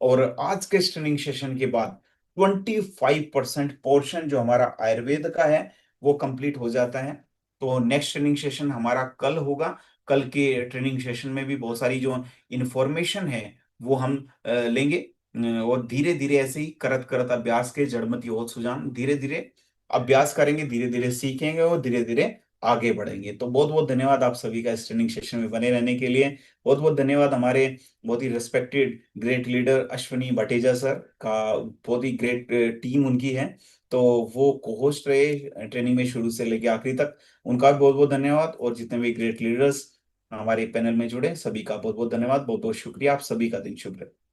और आज के इस ट्रेनिंग सेशन के बाद 25% पोर्शन जो हमारा आयुर्वेद का है वो कंप्लीट हो जाता है। तो नेक्स्ट ट्रेनिंग सेशन हमारा कल होगा। कल के ट्रेनिंग सेशन में भी बहुत सारी जो इंफॉर्मेशन है वो हम लेंगे। और धीरे धीरे ऐसे ही करत करत अभ्यास के जड़मति होत सुजान, धीरे धीरे अभ्यास करेंगे, धीरे धीरे सीखेंगे और धीरे धीरे आगे बढ़ेंगे। तो बहुत बहुत धन्यवाद आप सभी का इस ट्रेनिंग सेशन में बने रहने के लिए। बहुत बहुत धन्यवाद हमारे बहुत ही respected great leader Ashwani Bhateja sir का, बहुत ही ग्रेट टीम उनकी है। तो वो को होस्ट रहे ट्रेनिंग में शुरू से लेके आखिरी तक, उनका भी बहुत बहुत धन्यवाद। और जितने भी ग्रेट लीडर्स हमारे पैनल में जुड़े सभी का बहुत बहुत धन्यवाद, बहुत बहुत शुक्रिया। आप सभी का दिन शुभ रहे।